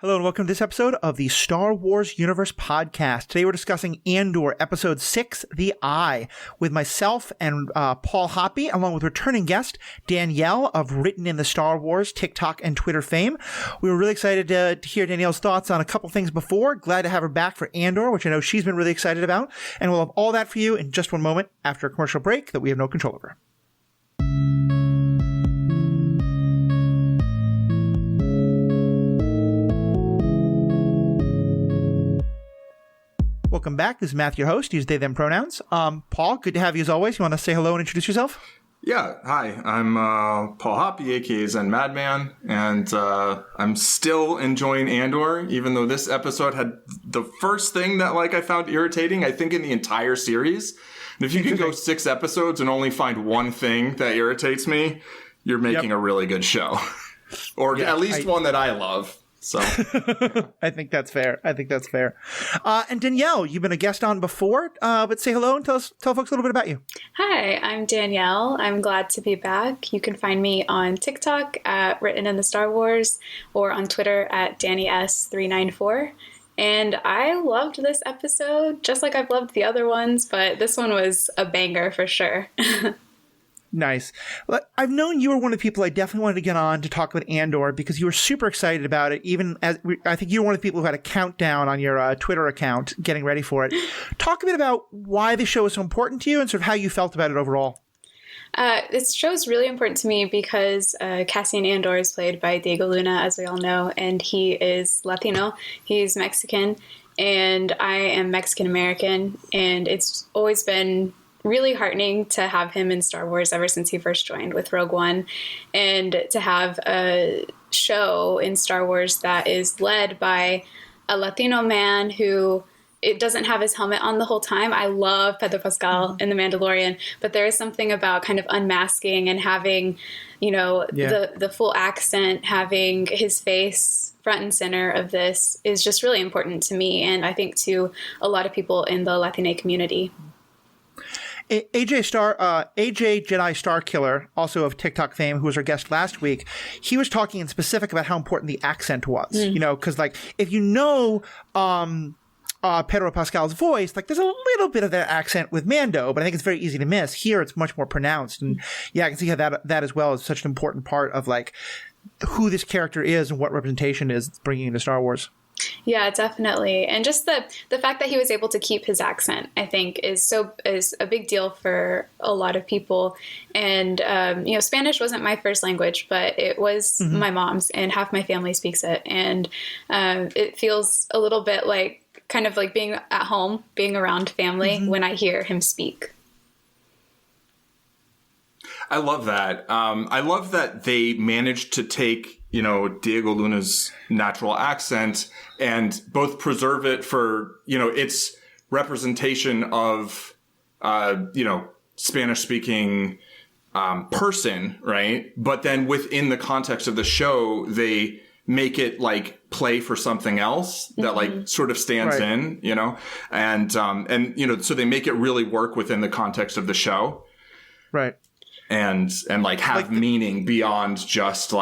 Hello and welcome to this episode of the Star Wars Universe Podcast. Today we're discussing Andor, Episode 6, The Eye, with myself and Paul Hoppy, along with returning guest Danielle of Written in the Star Wars TikTok and Twitter fame. We were really excited to hear Danielle's thoughts on a couple things before. Glad to have her back for Andor, which I know she's been really excited about. And we'll have all that for you in just one moment after a commercial break that we have no control over. Welcome back. This is Matthew, your host. Use they, them pronouns. Paul, good to have you as always. You want to say hello and introduce yourself? Yeah. Hi, I'm Paul Hoppy, aka Zen Madman, and I'm still enjoying Andor, even though this episode had the first thing that I found irritating, I think, in the entire series. And if you can go 6 episodes and only find one thing that irritates me, you're making a really good show. Or at least one that I love. So I think that's fair. And Danielle, you've been a guest on before, but say hello and tell folks a little bit about you. Hi, I'm Danielle. I'm glad to be back. You can find me on TikTok at Written in the Star Wars or on Twitter at DannyS394. And I loved this episode, just like I've loved the other ones, but this one was a banger for sure. Nice. Well, I've known you were one of the people I definitely wanted to get on to talk about Andor because you were super excited about it. Even as I think you were one of the people who had a countdown on your Twitter account getting ready for it. Talk a bit about why the show is so important to you and sort of how you felt about it overall. This show is really important to me because Cassian Andor is played by Diego Luna, as we all know, and he is Latino. He's Mexican, and I am Mexican-American, and it's always been really heartening to have him in Star Wars ever since he first joined with Rogue One, and to have a show in Star Wars that is led by a Latino man who it doesn't have his helmet on the whole time. I love Pedro Pascal in The Mandalorian, but there is something about kind of unmasking and having, the full accent, having his face front and center of this is just really important to me, and I think to a lot of people in the Latina community. AJ Jedi Starkiller, also of TikTok fame, who was our guest last week, he was talking in specific about how important the accent was. Because if you know Pedro Pascal's voice, there's a little bit of that accent with Mando, but I think it's very easy to miss. Here, it's much more pronounced, and I can see how that as well is such an important part of who this character is and what representation is bringing into Star Wars. Yeah, definitely. And just the fact that he was able to keep his accent, I think, is a big deal for a lot of people. And, Spanish wasn't my first language, but it was my mom's, and half my family speaks it. And it feels a little bit kind of like being at home, being around family when I hear him speak. I love that. I love that they managed to take Diego Luna's natural accent and both preserve it for, its representation of, Spanish speaking, person, right? But then within the context of the show, they make it play for something else that sort of stands in, and so they make it really work within the context of the show. Right. And have meaning beyond just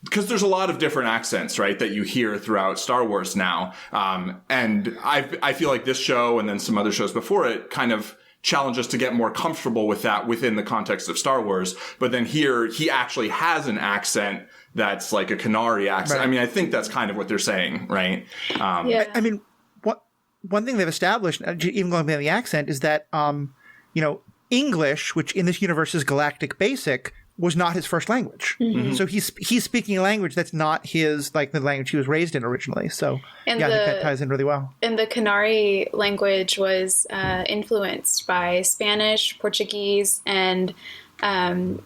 because there's a lot of different accents, right, that you hear throughout Star Wars now. And I feel like this show and then some other shows before it kind of challenge us to get more comfortable with that within the context of Star Wars. But then here, he actually has an accent that's like a Canary accent. Right. I mean, I think that's kind of what they're saying, right? I mean, one thing they've established, even going beyond the accent, is that, English, which in this universe is Galactic Basic, was not his first language. So he's speaking a language that's not his, the language he was raised in originally. So I think that ties in really well. And the Canary language was influenced by Spanish, Portuguese, and Magyar,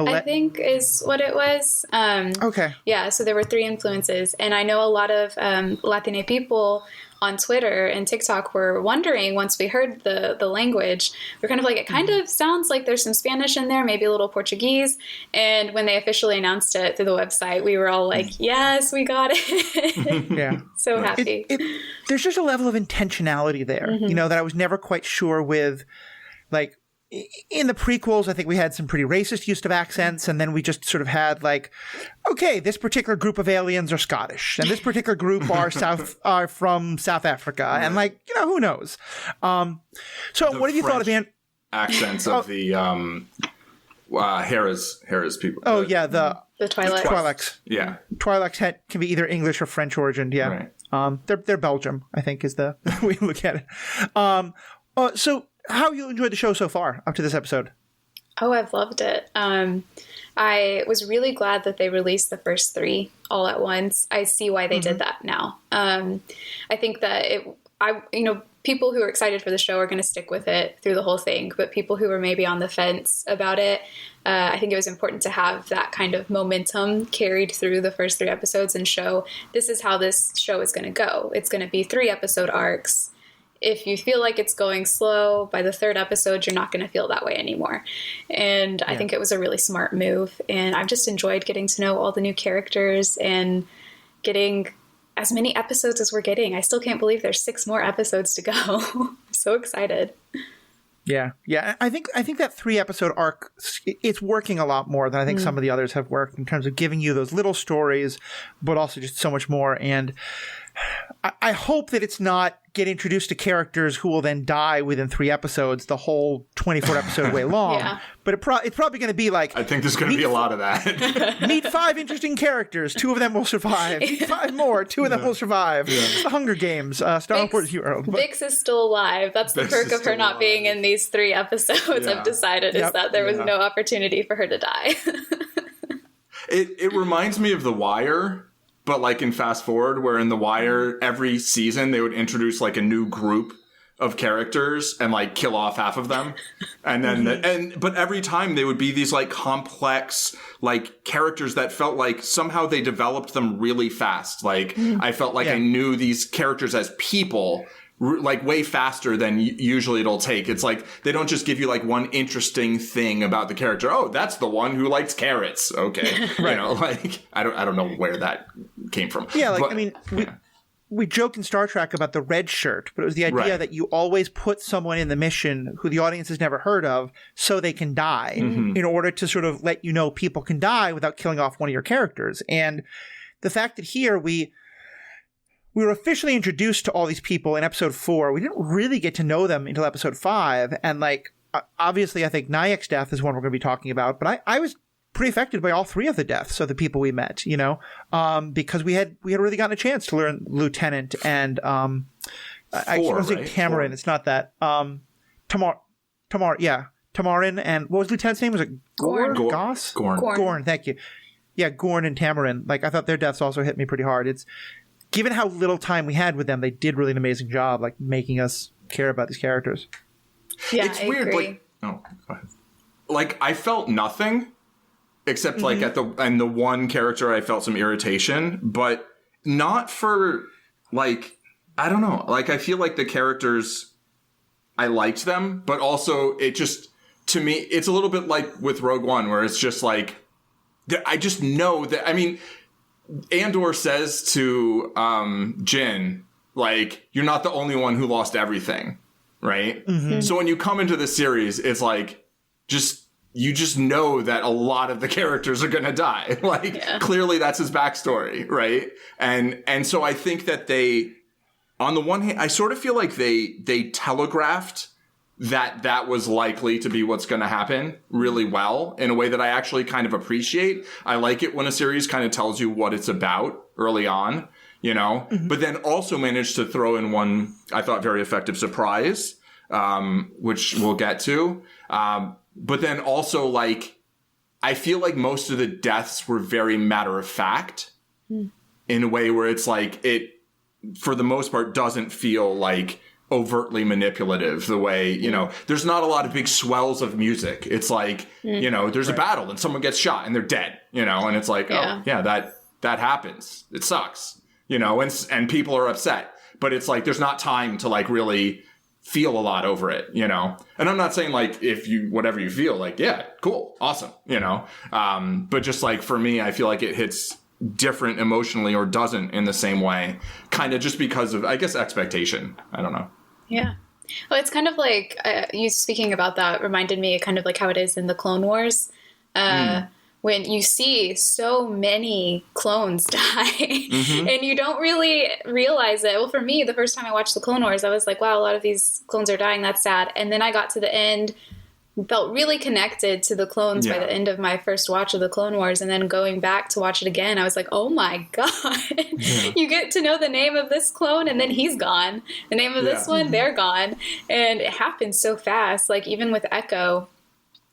I think is what it was. Okay. Yeah, so there were 3 influences. And I know a lot of Latina people on Twitter and TikTok were wondering, once we heard the language, we're kind of it kind of sounds like there's some Spanish in there, maybe a little Portuguese. And when they officially announced it through the website, we were all yes, we got it. Yeah. So happy. There's just a level of intentionality there, that I was never quite sure with, in the prequels, I think we had some pretty racist use of accents, and then we just sort of had like, okay, this particular group of aliens are Scottish, and this particular group are from South Africa, and like, who knows? So what have you thought of accents of the Hera's people? Oh yeah, the Twi'leks. Yeah, Twi'leks can be either English or French origin. Yeah, right. They're Belgium, I think, is the way you look at it. So how you enjoyed the show so far up to this episode? Oh, I've loved it. I was really glad that they released the first 3 all at once. I see why they did that now. I think that people who are excited for the show are going to stick with it through the whole thing, but people who are maybe on the fence about it, I think it was important to have that kind of momentum carried through the first 3 episodes and show this is how this show is going to go. It's going to be 3 episode arcs. If you feel like it's going slow, by the 3rd episode, you're not going to feel that way anymore. And I think it was a really smart move. And I've just enjoyed getting to know all the new characters and getting as many episodes as we're getting. I still can't believe there's 6 more episodes to go. I'm so excited. Yeah. I think that 3 episode arc, it's working a lot more than I think some of the others have worked in terms of giving you those little stories, but also just so much more. And I hope that it's not get introduced to characters who will then die within 3 episodes, the whole 24 episode way long. Yeah. But it's probably going to be like, I think there's going to be a lot of that. Meet 5 interesting characters. 2 of them will survive. Meet 5 more. 2 of them will survive. Yeah. It's the Hunger Games. Star Wars Hero. Vix is still alive. That's the perk of her not being in these 3 episodes. I've decided is that there was no opportunity for her to die. It reminds me of The Wire. But like in Fast Forward, where in The Wire, every season they would introduce like a new group of characters and like kill off half of them. And then, but every time they would be these like complex, like characters that felt like somehow they developed them really fast. Like I felt like I knew these characters as people like way faster than usually it'll take. It's like they don't just give you like one interesting thing about the character. Oh, that's the one who likes carrots. Okay. Right. Like I don't know where that came from. Yeah, like, but, I mean, we joke in Star Trek about the red shirt, but it was the idea that you always put someone in the mission who the audience has never heard of so they can die in order to sort of let you know people can die without killing off one of your characters. And the fact that here we were officially introduced to all these people in episode 4. We didn't really get to know them until episode 5. And like, obviously, I think Nayak's death is one we're going to be talking about, but I was pretty affected by all 3 of the deaths of the people we met, because we had really gotten a chance to learn Lieutenant and I was saying Tamarin. 4. It's not that. Tamarin, and what was Lieutenant's name? Was it Gorn? Goss? Gorn, thank you. Yeah, Gorn and Tamarin. Like, I thought their deaths also hit me pretty hard. It's given how little time we had with them, they did really an amazing job, like making us care about these characters. Yeah, it's weird. Agree. Like, go ahead. Like I felt nothing. Except like the one character I felt some irritation, but not for like, I don't know. Like I feel like the characters, I liked them, but also it just, to me, it's a little bit like with Rogue One where it's just like, I just know that, I mean, Andor says to Jin, like, you're not the only one who lost everything, right? So when you come into the series, it's like, you just know that a lot of the characters are going to die. Like, clearly that's his backstory, right? And so I think that they, on the one hand, I sort of feel like they telegraphed that was likely to be what's going to happen really well in a way that I actually kind of appreciate. I like it when a series kind of tells you what it's about early on, but then also managed to throw in one, I thought, very effective surprise, which we'll get to. But then also, like, I feel like most of the deaths were very matter of fact in a way where it's like it, for the most part, doesn't feel like overtly manipulative the way, there's not a lot of big swells of music. It's like, there's a battle and someone gets shot and they're dead, and it's like, that happens. It sucks, and people are upset. But it's like there's not time to like really feel a lot over it, And I'm not saying like whatever you feel, like, yeah, cool, awesome, but just like for me, I feel like it hits different emotionally or doesn't in the same way, kind of just because of, I guess, expectation. I don't know. Yeah. Well, it's kind of like you speaking about that reminded me kind of like how it is in the Clone Wars. When you see so many clones die and you don't really realize it. Well, for me, the first time I watched the Clone Wars, I was like, wow, a lot of these clones are dying. That's sad. And then I got to the end, felt really connected to the clones by the end of my first watch of the Clone Wars. And then going back to watch it again, I was like, oh my God, you get to know the name of this clone and then he's gone. The name of this one, they're gone. And it happens so fast. Like even with Echo,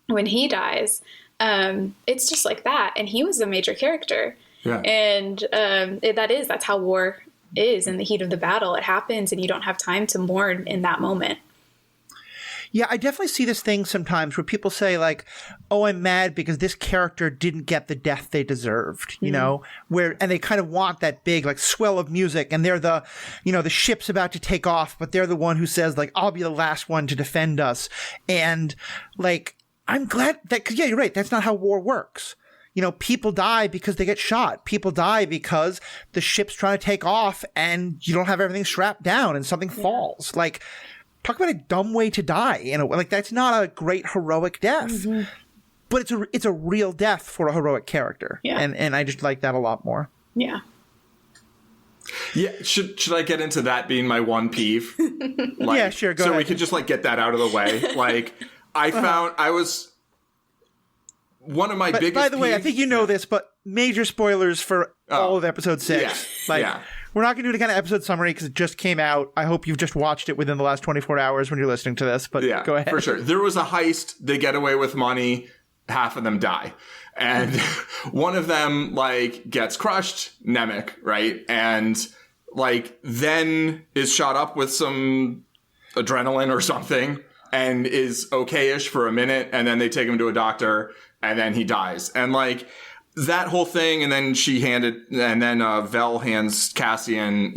when he dies, it's just like that. And he was a major character. Yeah. And that's how war is in the heat of the battle. It happens and you don't have time to mourn in that moment. Yeah, I definitely see this thing sometimes where people say like, oh, I'm mad because this character didn't get the death they deserved, you know, and they kind of want that big like swell of music and they're the ship's about to take off, but they're the one who says like, I'll be the last one to defend us. And like, I'm glad that, cause yeah, you're right. That's not how war works. You know, people die because they get shot. People die because the ship's trying to take off and you don't have everything strapped down and something falls. Like, talk about a dumb way to die. You know, like that's not a great heroic death, but it's a real death for a heroic character. Yeah. And I just like that a lot more. Yeah. Yeah. Should I get into that being my one peeve? Like, yeah, sure. Go ahead. So we could just like get that out of the way. Like I found I was one of my biggest. By the way, I think you know this, but major spoilers for all of episode 6. We're not going to do any kind of episode summary because it just came out. I hope you've just watched it within the last 24 hours when you're listening to this, but go ahead. For sure. There was a heist. They get away with money. Half of them die. And one of them, like, gets crushed, Nemec, right? And, like, then is shot up with some adrenaline or something and is okay-ish for a minute. And then they take him to a doctor and then he dies. And, like, that whole thing, and then Vel hands Cassian,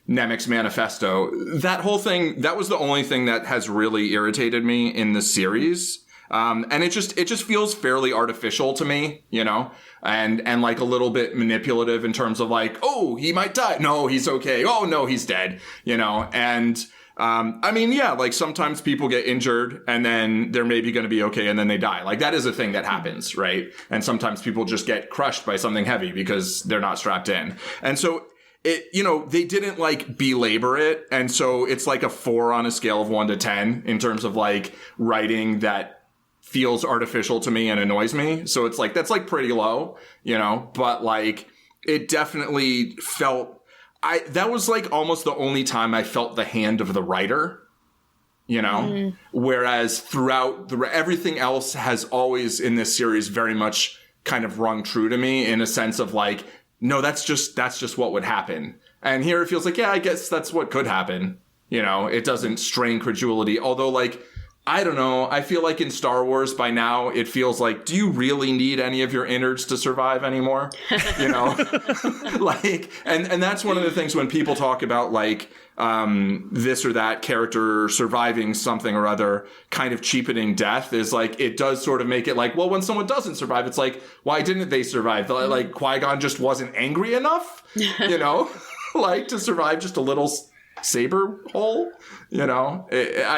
Nemec's manifesto. That whole thing, that was the only thing that has really irritated me in the series. And it just feels fairly artificial to me, and like a little bit manipulative in terms of like, oh, he might die. No, he's okay. Oh, no, he's dead, and I mean, yeah, like sometimes people get injured and then they're maybe going to be okay and then they die. Like that is a thing that happens, right? And sometimes people just get crushed by something heavy because they're not strapped in. And so they didn't like belabor it. And so it's like a 4 on a scale of 1 to 10 in terms of like writing that feels artificial to me and annoys me. So it's like, that's like pretty low, but like it definitely felt, that was like almost the only time I felt the hand of the writer, whereas throughout everything else has always in this series very much kind of rung true to me in a sense of like, no, that's just what would happen. And here it feels like, yeah, I guess that's what could happen. It doesn't strain credulity. Although like, I don't know. I feel like in Star Wars by now, it feels like, do you really need any of your innards to survive anymore? Like, and that's one of the things when people talk about like, this or that character surviving something or other kind of cheapening death is like, it does sort of make it like, well, when someone doesn't survive, it's like, why didn't they survive? Like Qui-Gon just wasn't angry enough, like to survive just a little saber hole, I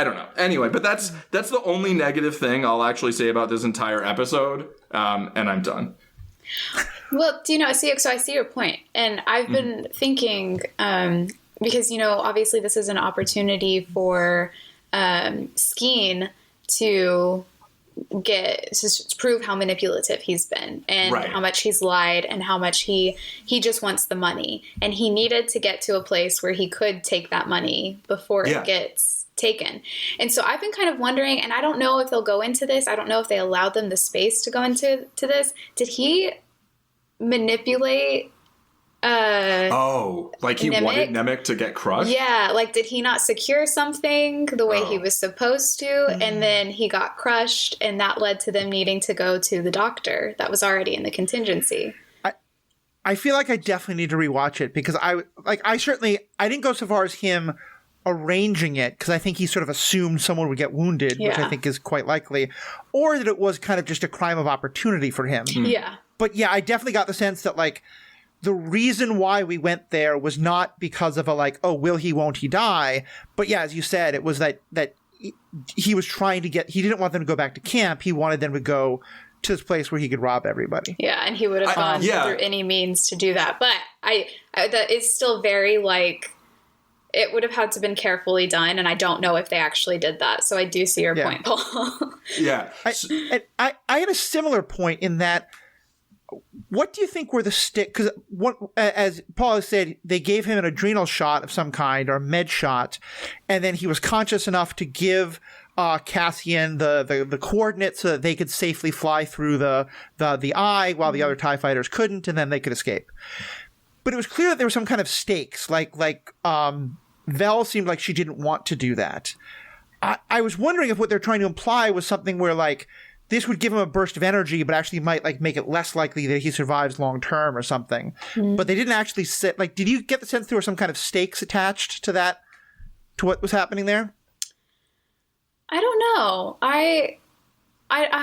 don't know. Anyway, but that's the only negative thing I'll actually say about this entire episode, and I'm done. Well, so I see your point, and I've been thinking, because obviously this is an opportunity for Skeen to prove how manipulative he's been and how much he's lied and how much he just wants the money, and he needed to get to a place where he could take that money before it gets taken. And so I've been kind of wondering, and I don't know if they'll go into this. I don't know if they allowed them the space to go into this. Did he manipulate like he wanted Nemec to get crushed? Yeah, like did he not secure something the way he was supposed to, and then he got crushed, and that led to them needing to go to the doctor that was already in the contingency. I feel like I definitely need to rewatch it because I didn't go so far as him arranging it because I think he sort of assumed someone would get wounded, which I think is quite likely, or that it was kind of just a crime of opportunity for him. Yeah. But yeah, I definitely got the sense that like the reason why we went there was not because of a like, oh, will he, won't he die? But yeah, as you said, it was that he was trying to he didn't want them to go back to camp. He wanted them to go to this place where he could rob everybody. Yeah, and he would have gone through any means to do that. But I that is still very like, it would have had to been carefully done, and I don't know if they actually did that. So I do see your point, Paul. Yeah. I had a similar point in that. What do you think were the because as Paul has said, they gave him an adrenal shot of some kind or a med shot, and then he was conscious enough to give Cassian the coordinates so that they could safely fly through the eye while the other TIE fighters couldn't, and then they could escape. But it was clear that there were some kind of stakes. Like Vel seemed like she didn't want to do that. I was wondering if what they're trying to imply was something where like this would give him a burst of energy, but actually might like make it less likely that he survives long term or something. Mm-hmm. But they didn't actually like. Did you get the sense there were some kind of stakes attached to that, to what was happening there? I don't know. I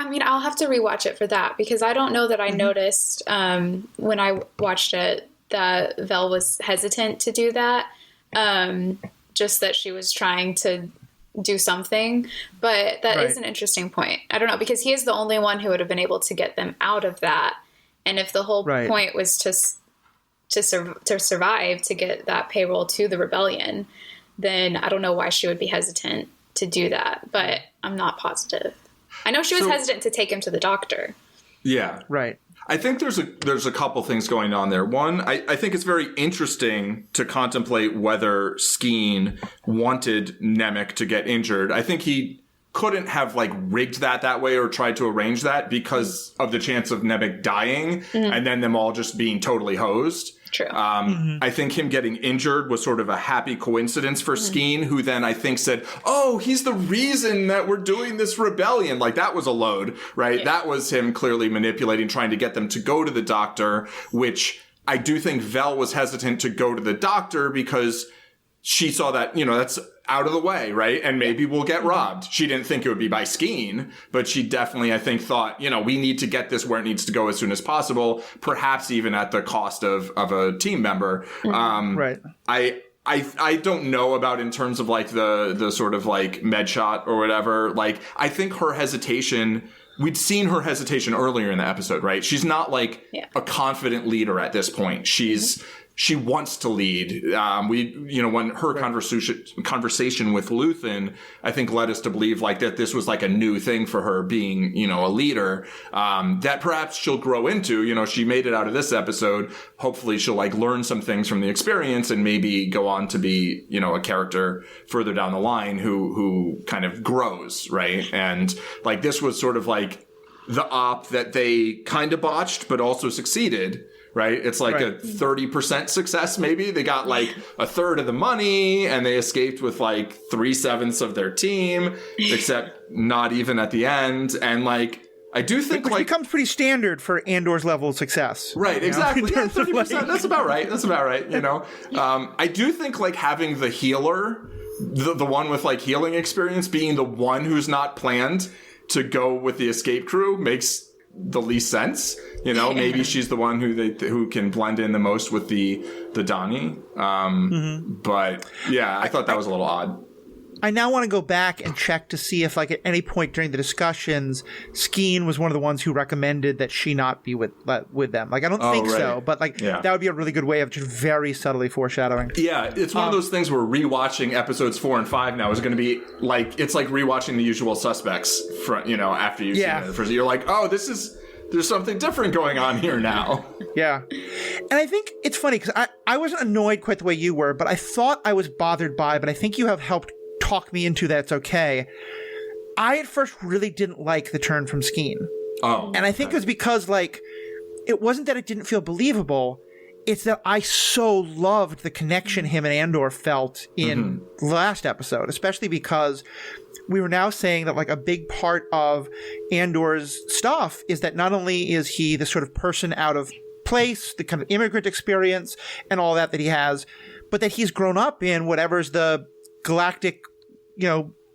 mean, I'll have to rewatch it for that because I don't know that I noticed when I watched it that Vel was hesitant to do that. Just that she was trying to do something, but that is an interesting point. I don't know, because he is the only one who would have been able to get them out of that. And if the whole point was to survive, to get that payroll to the rebellion, then I don't know why she would be hesitant to do that, but I'm not positive. I know she was hesitant to take him to the doctor. Yeah. Right. I think there's a couple things going on there. One, I think it's very interesting to contemplate whether Skeen wanted Nemec to get injured. I think he couldn't have like rigged that way or tried to arrange that because of the chance of Nemec dying and then them all just being totally hosed. True. I think him getting injured was sort of a happy coincidence for Skeen, who then I think said, oh, he's the reason that we're doing this rebellion. Like that was a load, right? Yeah. That was him clearly manipulating, trying to get them to go to the doctor, which I do think Vel was hesitant to go to the doctor because she saw that, that's out of the way, right? And maybe we'll get robbed. She didn't think it would be by Skeen, but she definitely, I think, thought, we need to get this where it needs to go as soon as possible, perhaps even at the cost of a team member. Right. I don't know about in terms of like the sort of like med shot or whatever. Like, I think her hesitation, we'd seen her hesitation earlier in the episode, right? She's not like a confident leader at this point. She wants to lead. When her conversation with Luthen, I think led us to believe like that this was like a new thing for her being, a leader, that perhaps she'll grow into. She made it out of this episode. Hopefully she'll like learn some things from the experience and maybe go on to be, a character further down the line who kind of grows, right? And like this was sort of like the op that they kind of botched, but also succeeded. Right? It's like a 30% success, maybe. They got like a third of the money and they escaped with like 3/7 of their team, except not even at the end. And like, I do think it becomes pretty standard for Andor's level of success. Right, exactly. Yeah, 30%. That's about right. I do think like having the healer, the one with like healing experience, being the one who's not planned to go with the escape crew makes the least sense. Maybe she's the one who can blend in the most with the Donnie. But yeah, I thought that was a little odd. I now want to go back and check to see if, like, at any point during the discussions, Skeen was one of the ones who recommended that she not be with them. Like, I don't think so, but like that would be a really good way of just very subtly foreshadowing. Yeah, it's one of those things where rewatching episodes 4 and 5 now is going to be like, it's like rewatching The Usual Suspects after you've seen it the first. You're like, oh, there's something different going on here now. Yeah. And I think it's funny because I wasn't annoyed quite the way you were, but I thought I was bothered by, but I think you have helped talk me into that it's okay. I at first really didn't like the turn from Skeen. Oh. And I think it was because, like, it wasn't that it didn't feel believable. It's that I so loved the connection him and Andor felt in the last episode, especially because we were now saying that, like, a big part of Andor's stuff is that not only is he the sort of person out of place, the kind of immigrant experience and all that he has, but that he's grown up in whatever's the galactic,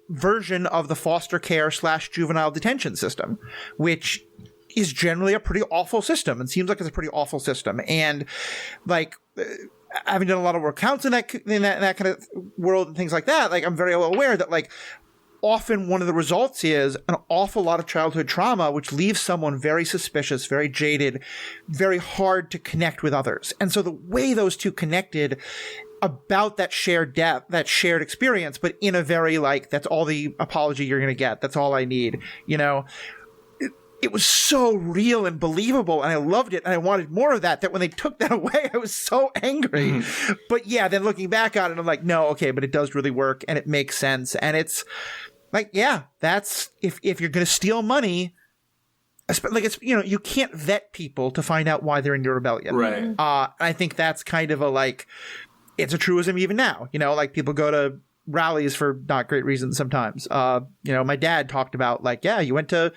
version of the foster care / juvenile detention system, which is generally a pretty awful system and seems like it's a pretty awful system. And like, having done a lot of work counts in that kind of world and things like that, like I'm very well aware that like often one of the results is an awful lot of childhood trauma, which leaves someone very suspicious, very jaded, very hard to connect with others. And so the way those two connected about that shared death, that shared experience, but in a very like, that's all the apology you're going to get. That's all I need. You know, it was so real and believable, and I loved it, and I wanted more of that, that when they took that away, I was so angry. Mm-hmm. But yeah, then looking back on it, I'm like, no, okay, but it does really work, and it makes sense. And it's like, yeah, that's, if you're going to steal money, like it's, you know, you can't vet people to find out why they're in your rebellion. Right. I think that's kind of a, like, it's a truism even now, you know, like people go to rallies for not great reasons sometimes. You know, my dad talked about like, yeah, you went to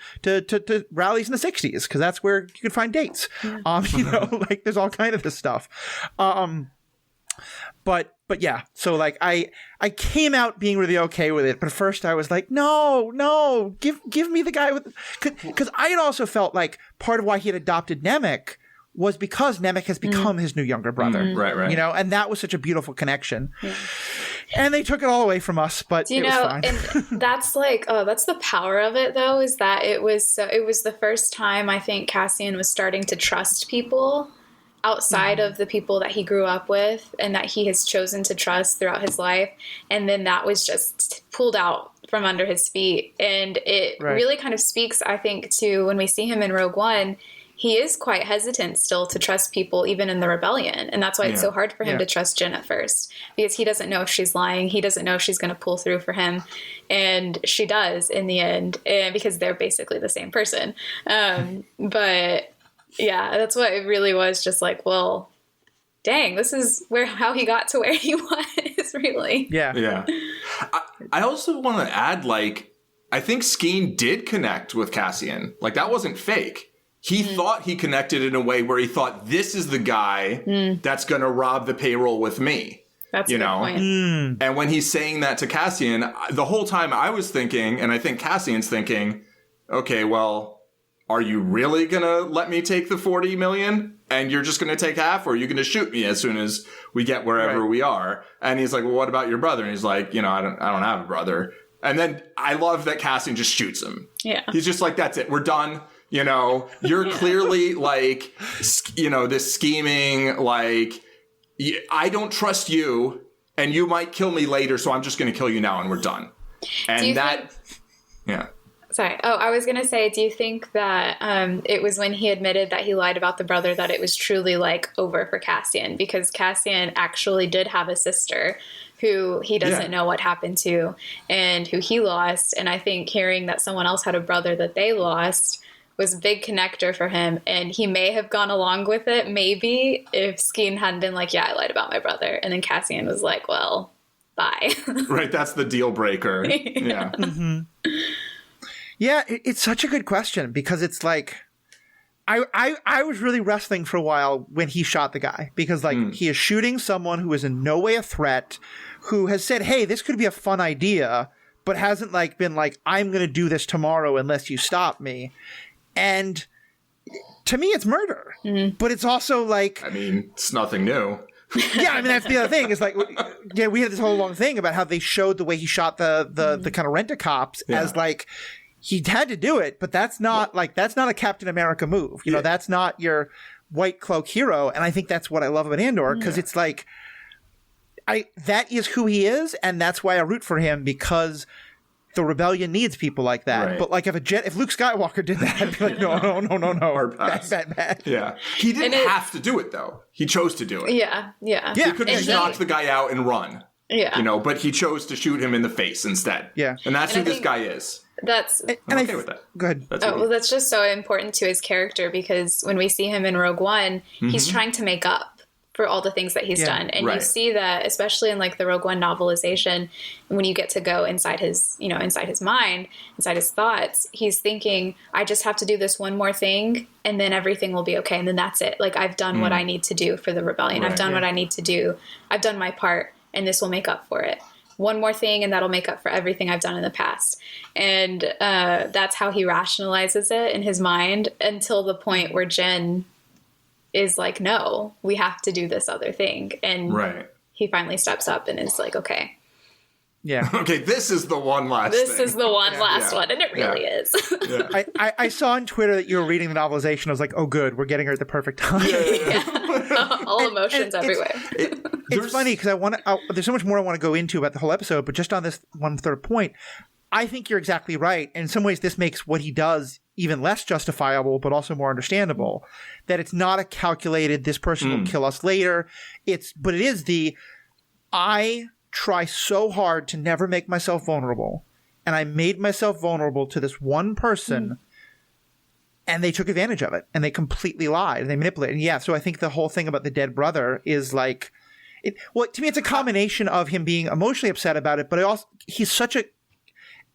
rallies in the 60s because that's where you could find dates. You know, like there's all kind of this stuff. But yeah, so like I came out being really okay with it, but first I was like, no, give me the guy with, because I had also felt like part of why he had adopted Nemec was because Nemec has become his new younger brother. Right. You know, and that was such a beautiful connection. Yeah. And they took it all away from us, but it was fine. And that's like, that's the power of it though, is that it was the first time I think Cassian was starting to trust people outside of the people that he grew up with and that he has chosen to trust throughout his life. And then that was just pulled out from under his feet. And it really kind of speaks, I think, to when we see him in Rogue One, he is quite hesitant still to trust people, even in the rebellion. And that's why it's so hard for him to trust Jyn at first, because he doesn't know if she's lying. He doesn't know if she's going to pull through for him. And she does in the end, and because they're basically the same person. But yeah, that's what it really was, just like, well, dang, this is how he got to where he was, really. Yeah. I also want to add, like, I think Skeen did connect with Cassian. Like, that wasn't fake. He thought he connected in a way where he thought, this is the guy that's going to rob the payroll with me. That's a good point. And when he's saying that to Cassian, the whole time I was thinking, and I think Cassian's thinking, okay, well, are you really going to let me take the 40 million and you're just going to take half, or are you going to shoot me as soon as we get wherever we are? And he's like, well, what about your brother? And he's like, you know, I don't have a brother. And then I love that Cassian just shoots him. Yeah. He's just like, that's it. We're done. You know, you're clearly like, you know, this scheming, like, I don't trust you and you might kill me later. So I'm just going to kill you now and we're done. And Sorry. Oh, I was going to say, do you think that it was when he admitted that he lied about the brother that it was truly like over for Cassian? Because Cassian actually did have a sister who he doesn't know what happened to and who he lost. And I think hearing that someone else had a brother that they lost was a big connector for him. And he may have gone along with it, maybe, if Skeen hadn't been like, yeah, I lied about my brother. And then Cassian was like, well, bye. Right. That's the deal breaker. Yeah. Yeah, it's such a good question, because it's like, I was really wrestling for a while when he shot the guy, because like he is shooting someone who is in no way a threat, who has said, hey, this could be a fun idea, but hasn't like been like, I'm going to do this tomorrow unless you stop me. And to me, it's murder, but it's also like, I mean, it's nothing new. Yeah, I mean, that's the other thing. Is like, yeah, we had this whole long thing about how they showed the way he shot the kind of rent-a-cops as like, he had to do it, but that's not that's not a Captain America move. You know, that's not your white cloak hero. And I think that's what I love about Andor, because it's like, that is who he is, and that's why I root for him, because the rebellion needs people like that. Right. But like if Luke Skywalker did that, I'd be like, no. Bad. Yeah. He didn't have to do it though. He chose to do it. Yeah. He could have just knocked the guy out and run. Yeah. You know, but he chose to shoot him in the face instead. Yeah. And that's who this guy is. I'm okay with that. Go ahead. That's just so important to his character, because when we see him in Rogue One, he's trying to make up for all the things that he's done. And you see that, especially in like the Rogue One novelization, when you get to go inside his mind, inside his thoughts, he's thinking, I just have to do this one more thing and then everything will be okay. And then that's it. Like, I've done what I need to do for the rebellion. I've done what I need to do. I've done my part, and this will make up for it. one more thing and that'll make up for everything I've done in the past. And that's how he rationalizes it in his mind until the point where Jen is like, no, we have to do this other thing. And he finally steps up and is like, okay. Yeah. Okay, this is the one last This thing. is the one last one, and it really is. I saw on Twitter that you were reading the novelization. I was like, oh, good, we're getting her at the perfect time. All emotions everywhere. It's funny because there's so much more I want to go into about the whole episode, but just on this one third point, I think you're exactly right. In some ways, this makes what he does even less justifiable, but also more understandable. That it's not a calculated, this person will kill us later. But it is I try so hard to never make myself vulnerable. And I made myself vulnerable to this one person, and they took advantage of it, and they completely lied, and they manipulated. And so I think the whole thing about the dead brother is like, to me, it's a combination of him being emotionally upset about it, but he's such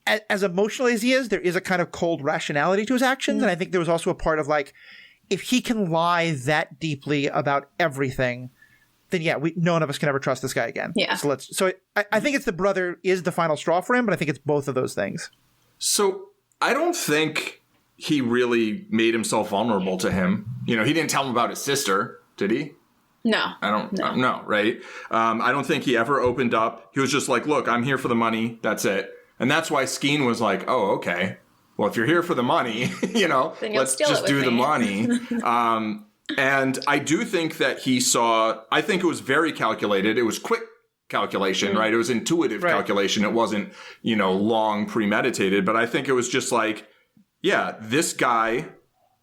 as emotional as he is, there is a kind of cold rationality to his actions. And I think there was also a part of like, if he can lie that deeply about everything, then none of us can ever trust this guy again. Yeah. So I think it's the brother is the final straw for him, but I think it's both of those things. So I don't think he really made himself vulnerable to him. He didn't tell him about his sister, did he? No. I don't know, right? I don't think he ever opened up. He was just like, look, I'm here for the money. That's it. And that's why Skeen was like, oh, okay. Well, if you're here for the money, let's just do the money. And I do think that I think it was very calculated. It was quick calculation, right? It was intuitive calculation. It wasn't, long premeditated. But I think it was just like, this guy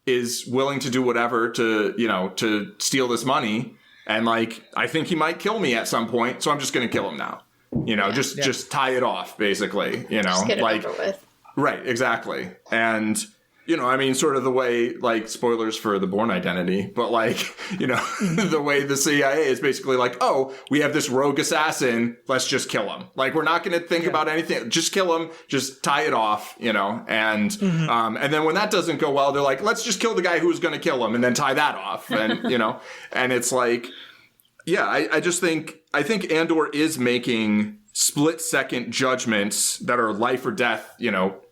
is willing to do whatever to steal this money. And like, I think he might kill me at some point. So I'm just going to kill him now. Just tie it off, basbasically, Just get it over with. Right, exactly. And sort of the way, like, spoilers for the Bourne Identity, but like, the way the CIA is basically like, oh, we have this rogue assassin, let's just kill him. Like, we're not going to think about anything, just kill him, just tie it off, and and then when that doesn't go well, they're like, let's just kill the guy who's going to kill him and then tie that off. And, and it's like, I think Andor is making split-second judgments that are life or death,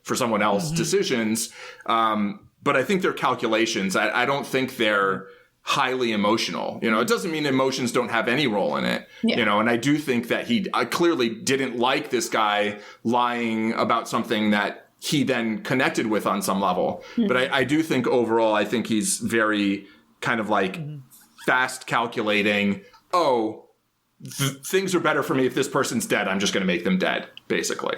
for someone else decisions. But I think they're calculations. I don't think they're highly emotional. It doesn't mean emotions don't have any role in it, and I do think that he clearly didn't like this guy lying about something that he then connected with on some level. But I do think overall, I think he's very kind of like fast calculating, things are better for me if this person's dead. I'm just going to make them dead, basically.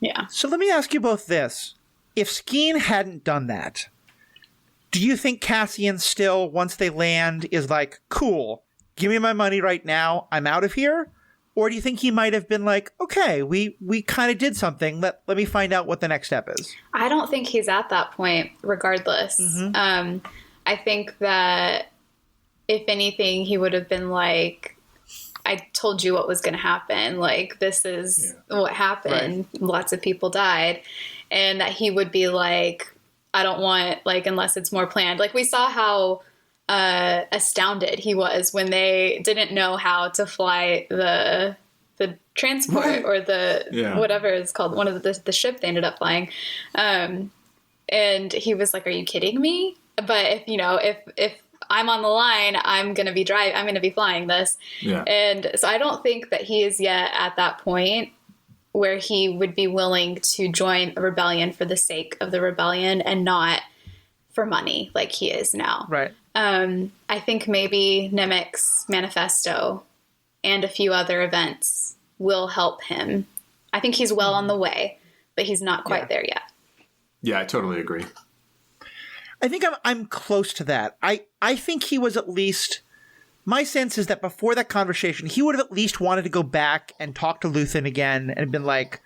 Yeah. So let me ask you both this. If Skeen hadn't done that, do you think Cassian still, once they land, is like, cool, give me my money right now, I'm out of here? Or do you think he might have been like, okay, we kind of did something, let me find out what the next step is? I don't think he's at that point, regardless. I think that, if anything, he would have been like, I told you what was going to happen. Like, this is what happened. Right. Lots of people died. And that he would be like, I don't want, like, unless it's more planned. Like, we saw how astounded he was when they didn't know how to fly the transport or the whatever it's called, one of the ship they ended up flying. And he was like, are you kidding me? But if I'm on the line, I'm going to be flying this. Yeah. And so I don't think that he is yet at that point where he would be willing to join a rebellion for the sake of the rebellion and not for money like he is now. Right. I think maybe Nemec's manifesto and a few other events will help him. I think he's well on the way, but he's not quite there yet. Yeah, I totally agree. I think I'm close to that. I think he was at least, my sense is that before that conversation, he would have at least wanted to go back and talk to Luthen again and been like,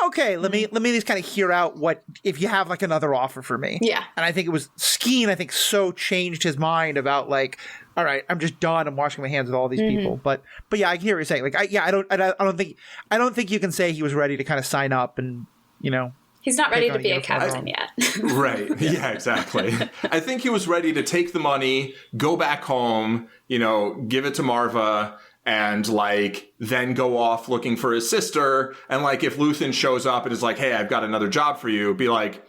okay, let me at least kind of hear out what, if you have like another offer for me. Yeah. And I think it was Skeen, so changed his mind about like, all right, I'm just done. I'm washing my hands with all these people. But yeah, I hear what you're saying. Like, I don't think you can say he was ready to kind of sign up and, he's not ready to be a captain yet. Right. Yeah, exactly. I think he was ready to take the money, go back home, give it to Marva, and like then go off looking for his sister. And like if Luthen shows up and is like, hey, I've got another job for you, be like,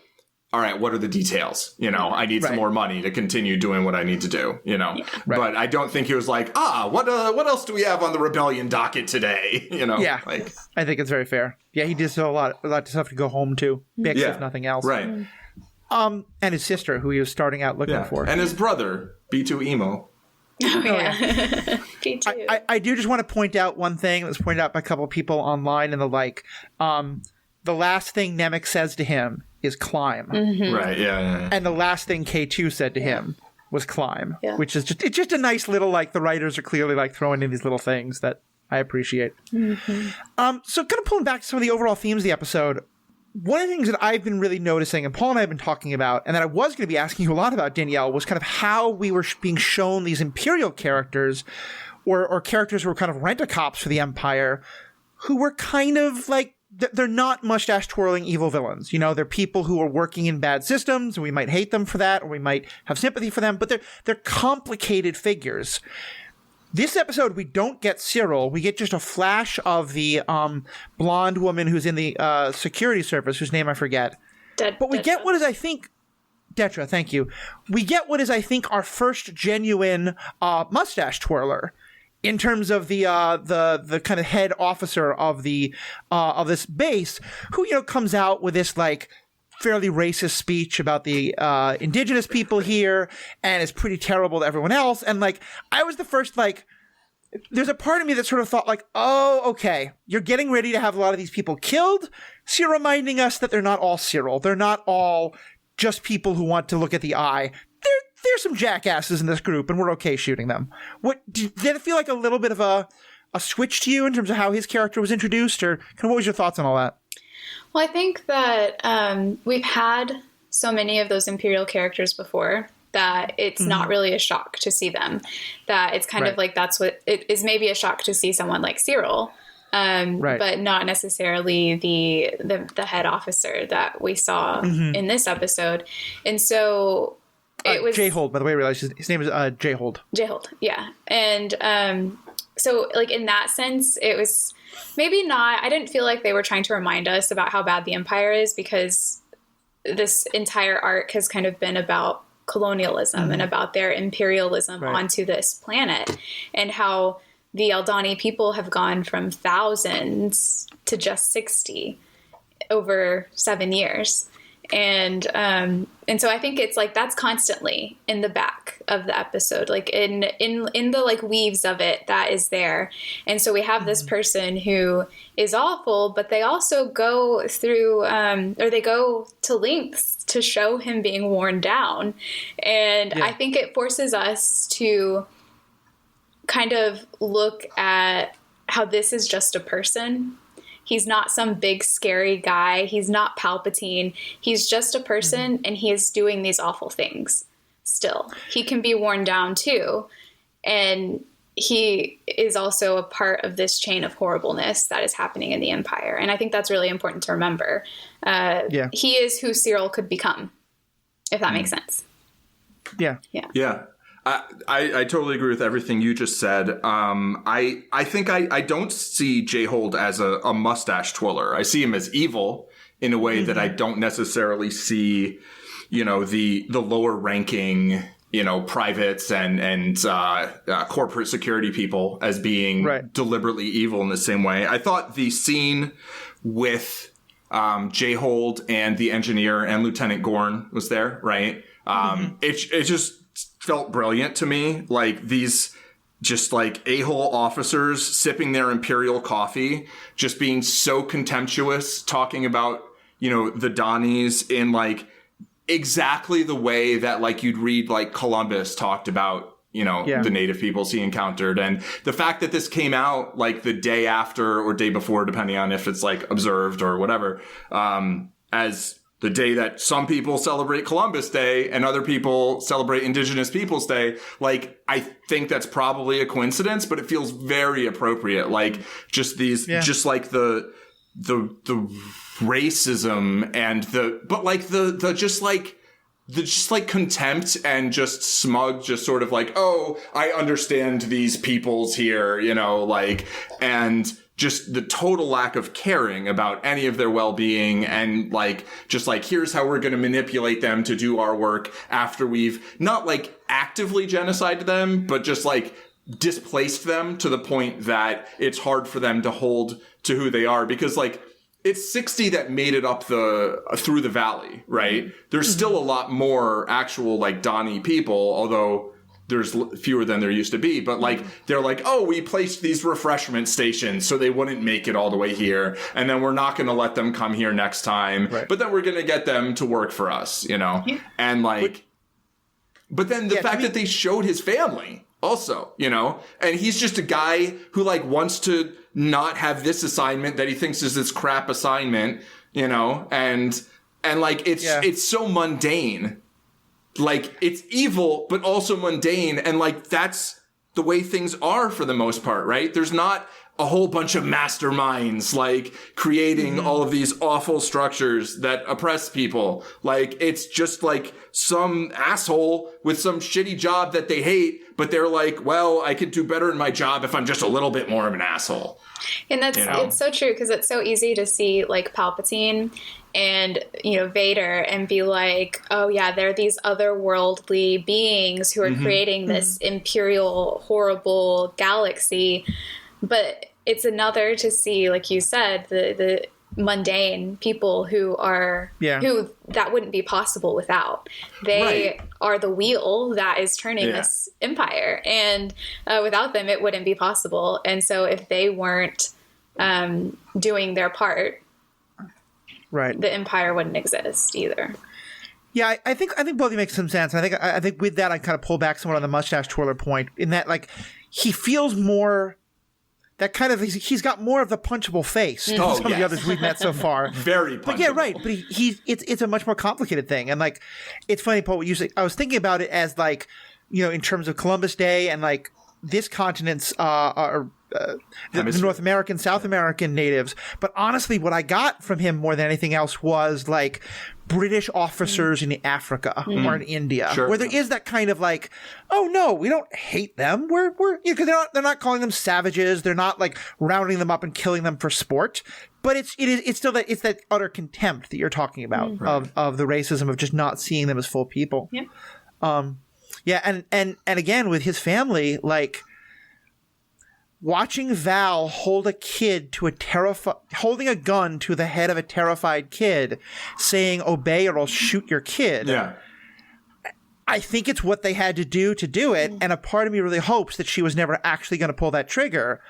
all right, what are the details? You know, I need some more money to continue doing what I need to do, you know. Yeah. But I don't think he was like, what else do we have on the rebellion docket today? You know? Yeah, like, I think it's very fair. Yeah, he did still a lot of stuff to go home to, if nothing else. Right. And his sister, who he was starting out looking for. And his brother, B2 Emo. Oh, yeah. B2. I do just want to point out one thing that was pointed out by a couple of people online and the like. The last thing Nemec says to him is climb. Mm-hmm. Right, yeah. And the last thing K2 said to him was climb, which is it's just a nice little, like, the writers are clearly like throwing in these little things that I appreciate. Mm-hmm. So kind of pulling back to some of the overall themes of the episode, one of the things that I've been really noticing, and Paul and I have been talking about, and that I was going to be asking you a lot about, Danielle, was kind of how we were being shown these Imperial characters or characters who were kind of rent-a-cops for the Empire who were kind of like, they're not mustache-twirling evil villains. You know, they're people who are working in bad systems, and we might hate them for that, or we might have sympathy for them, but they're complicated figures. This episode, we don't get Cyril. We get just a flash of the blonde woman who's in the security service, whose name I forget. But we get what is, I think... Detra, thank you. We get what is, I think, our first genuine mustache twirler. In terms of the kind of head officer of the of this base, who, you know, comes out with this like fairly racist speech about the indigenous people here, and is pretty terrible to everyone else. And like, I was the first, like, there's a part of me that sort of thought like, oh, okay, you're getting ready to have a lot of these people killed, so you're reminding us that they're not all Cyril. They're not all just people who want to look at the eye. There's some jackasses in this group, and we're okay shooting them. Did it feel like a little bit of a switch to you in terms of how his character was introduced, or kind of what was your thoughts on all that? Well, I think that we've had so many of those Imperial characters before that it's not really a shock to see them. That it's kind of like that's what it is, maybe a shock to see someone like Cyril, but not necessarily the head officer that we saw in this episode. And so it was J-Hold, by the way. I realized his name is J-Hold. J-Hold, yeah. And so, like, in that sense, it was maybe not... I didn't feel like they were trying to remind us about how bad the Empire is, because this entire arc has kind of been about colonialism and about their imperialism onto this planet, and how the Aldani people have gone from thousands to just 60 over 7 years. And so I think it's like that's constantly in the back of the episode, like in the like weaves of it that is there. And so we have this person who is awful, but they also go through or they go to lengths to show him being worn down. And I think it forces us to kind of look at how this is just a person. He's not some big, scary guy. He's not Palpatine. He's just a person, and he is doing these awful things still. He can be worn down, too. And he is also a part of this chain of horribleness that is happening in the Empire. And I think that's really important to remember. He is who Cyril could become, if that makes sense. Yeah. I totally agree with everything you just said. I think I don't see J-Hold as a mustache twirler. I see him as evil in a way that I don't necessarily see, you know, the lower ranking, you know, privates and corporate security people as being deliberately evil in the same way. I thought the scene with J-Hold and the engineer and Lieutenant Gorn was there, right? It just felt brilliant to me. Like these just like a-hole officers sipping their Imperial coffee, just being so contemptuous, talking about, you know, the Donnies in like exactly the way that like you'd read like Columbus talked about, you know, the native peoples he encountered. And the fact that this came out like the day after or day before, depending on if it's like observed or whatever, as the day that some people celebrate Columbus Day and other people celebrate Indigenous Peoples Day, like, I think that's probably a coincidence, but it feels very appropriate. Like, just these, just like the racism and but like the just like the just like contempt and just smug, just sort of like, oh, I understand these peoples here, you know, like, and just the total lack of caring about any of their well-being, and like, just like, here's how we're going to manipulate them to do our work after we've not like actively genocided them, but just like displaced them to the point that it's hard for them to hold to who they are, because like, it's 60 that made it up through the valley, right? There's still a lot more actual like Donnie people, although there's fewer than there used to be. But like, they're like, oh, we placed these refreshment stations so they wouldn't make it all the way here. And then we're not going to let them come here next time. Right. But then we're going to get them to work for us, you know? Yeah. And like, but then the fact that they showed his family also, you know, and he's just a guy who like wants to not have this assignment that he thinks is this crap assignment, you know, and like, it's so mundane. Like, it's evil, but also mundane. And like, that's the way things are for the most part, right? There's not a whole bunch of masterminds, like, creating all of these awful structures that oppress people. Like, it's just like some asshole with some shitty job that they hate, but they're like, well, I could do better in my job if I'm just a little bit more of an asshole. And that's, you know? It's so true, because it's so easy to see like Palpatine and, you know, Vader and be like, oh yeah, they're these otherworldly beings who are creating this imperial, horrible galaxy. But it's another to see, like you said, the mundane people who are, who that wouldn't be possible without. They are the wheel that is turning this empire. And without them, it wouldn't be possible. And so if they weren't doing their part, the empire wouldn't exist either. Yeah, I think both of you make some sense. I think with that, I kind of pull back somewhat on the mustache twirler point, in that like he feels more that kind of he's got more of the punchable face than some of the others we've met so far. Very punchable. But yeah, right. But it's a much more complicated thing, and like it's funny, Paul. What you say, I was thinking about it as like, you know, in terms of Columbus Day and like this continent's the North American, South American natives. But honestly, what I got from him more than anything else was like British officers in Africa or in India, where there is that kind of like, oh no, we don't hate them. We're because they're not calling them savages. They're not like rounding them up and killing them for sport. But it's still that utter contempt that you're talking about of the racism of just not seeing them as full people. Yeah. And again with his family, like, watching Val hold a kid to holding a gun to the head of a terrified kid, saying, obey or I'll shoot your kid. Yeah. I think it's what they had to do it. And a part of me really hopes that she was never actually going to pull that trigger.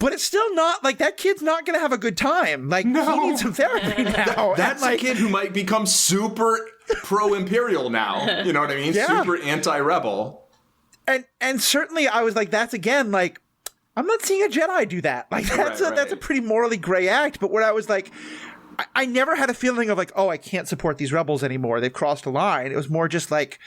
But it's still not like that kid's not going to have a good time. Like, he needs some therapy now. That's like, a kid who might become super pro-imperial now. You know what I mean? Yeah. Super anti-rebel. And certainly I was like, that's again, like, I'm not seeing a Jedi do that. Like, that's a pretty morally gray act. But where I was like, I never had a feeling of like, oh, I can't support these rebels anymore. They've crossed a line. It was more just like,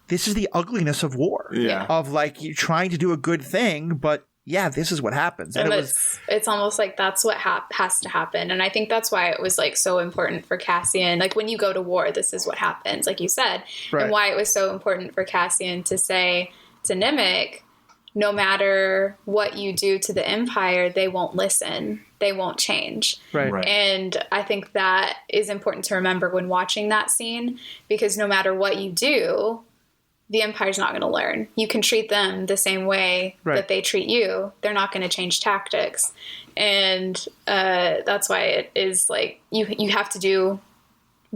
this is the ugliness of war. Yeah. Of like, you're trying to do a good thing, but yeah, this is what happens. And it's almost like that's what has to happen. And I think that's why it was like so important for Cassian. Like, when you go to war, this is what happens, like you said. Right. And why it was so important for Cassian to say to Nemik, no matter what you do to the Empire, they won't listen. They won't change. Right. And I think that is important to remember when watching that scene, because no matter what you do, the Empire's not going to learn. You can treat them the same way that they treat you. They're not going to change tactics. And that's why it is like you have to do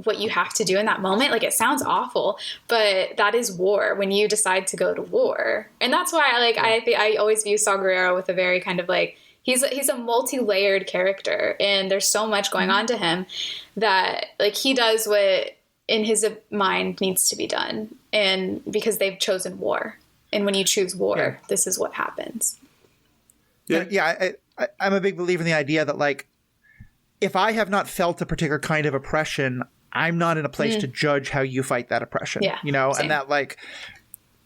what you have to do in that moment. Like, it sounds awful, but that is war when you decide to go to war. And that's why I always view Saw Gerrera with a very kind of like, he's a multi-layered character, and there's so much going on to him that like he does what in his mind needs to be done. And because they've chosen war, and when you choose war, this is what happens. Yeah. I'm a big believer in the idea that like, if I have not felt a particular kind of oppression, I'm not in a place to judge how you fight that oppression, you know, same. And that like,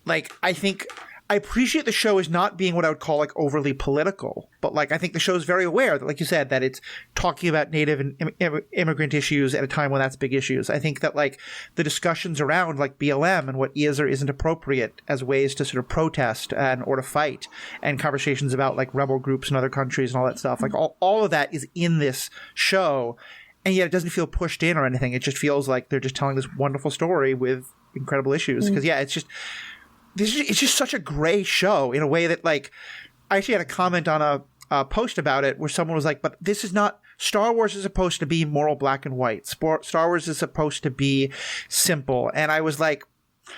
I think I appreciate the show is not being what I would call like overly political, but like I think the show is very aware that, like you said, that it's talking about Native and immigrant issues at a time when that's big issues. I think that like the discussions around like BLM and what is or isn't appropriate as ways to sort of protest and or to fight, and conversations about like rebel groups in other countries and all that stuff, like all of that is in this show, and yet it doesn't feel pushed in or anything. It just feels like they're just telling this wonderful story with incredible issues. Because it's just such a gray show in a way that, like, I actually had a comment on a post about it where someone was like, but this is not, Star Wars is supposed to be moral black and white. Star Wars is supposed to be simple. And I was like, I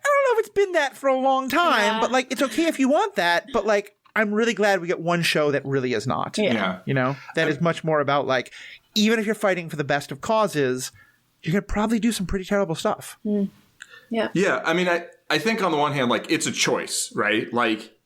don't know if it's been that for a long time, but like, it's okay if you want that. But like, I'm really glad we get one show that really is not. Yeah. You know, that is much more about like, even if you're fighting for the best of causes, you're going to probably do some pretty terrible stuff. Yeah. Yeah. I mean, I think on the one hand, like, it's a choice, right? Like,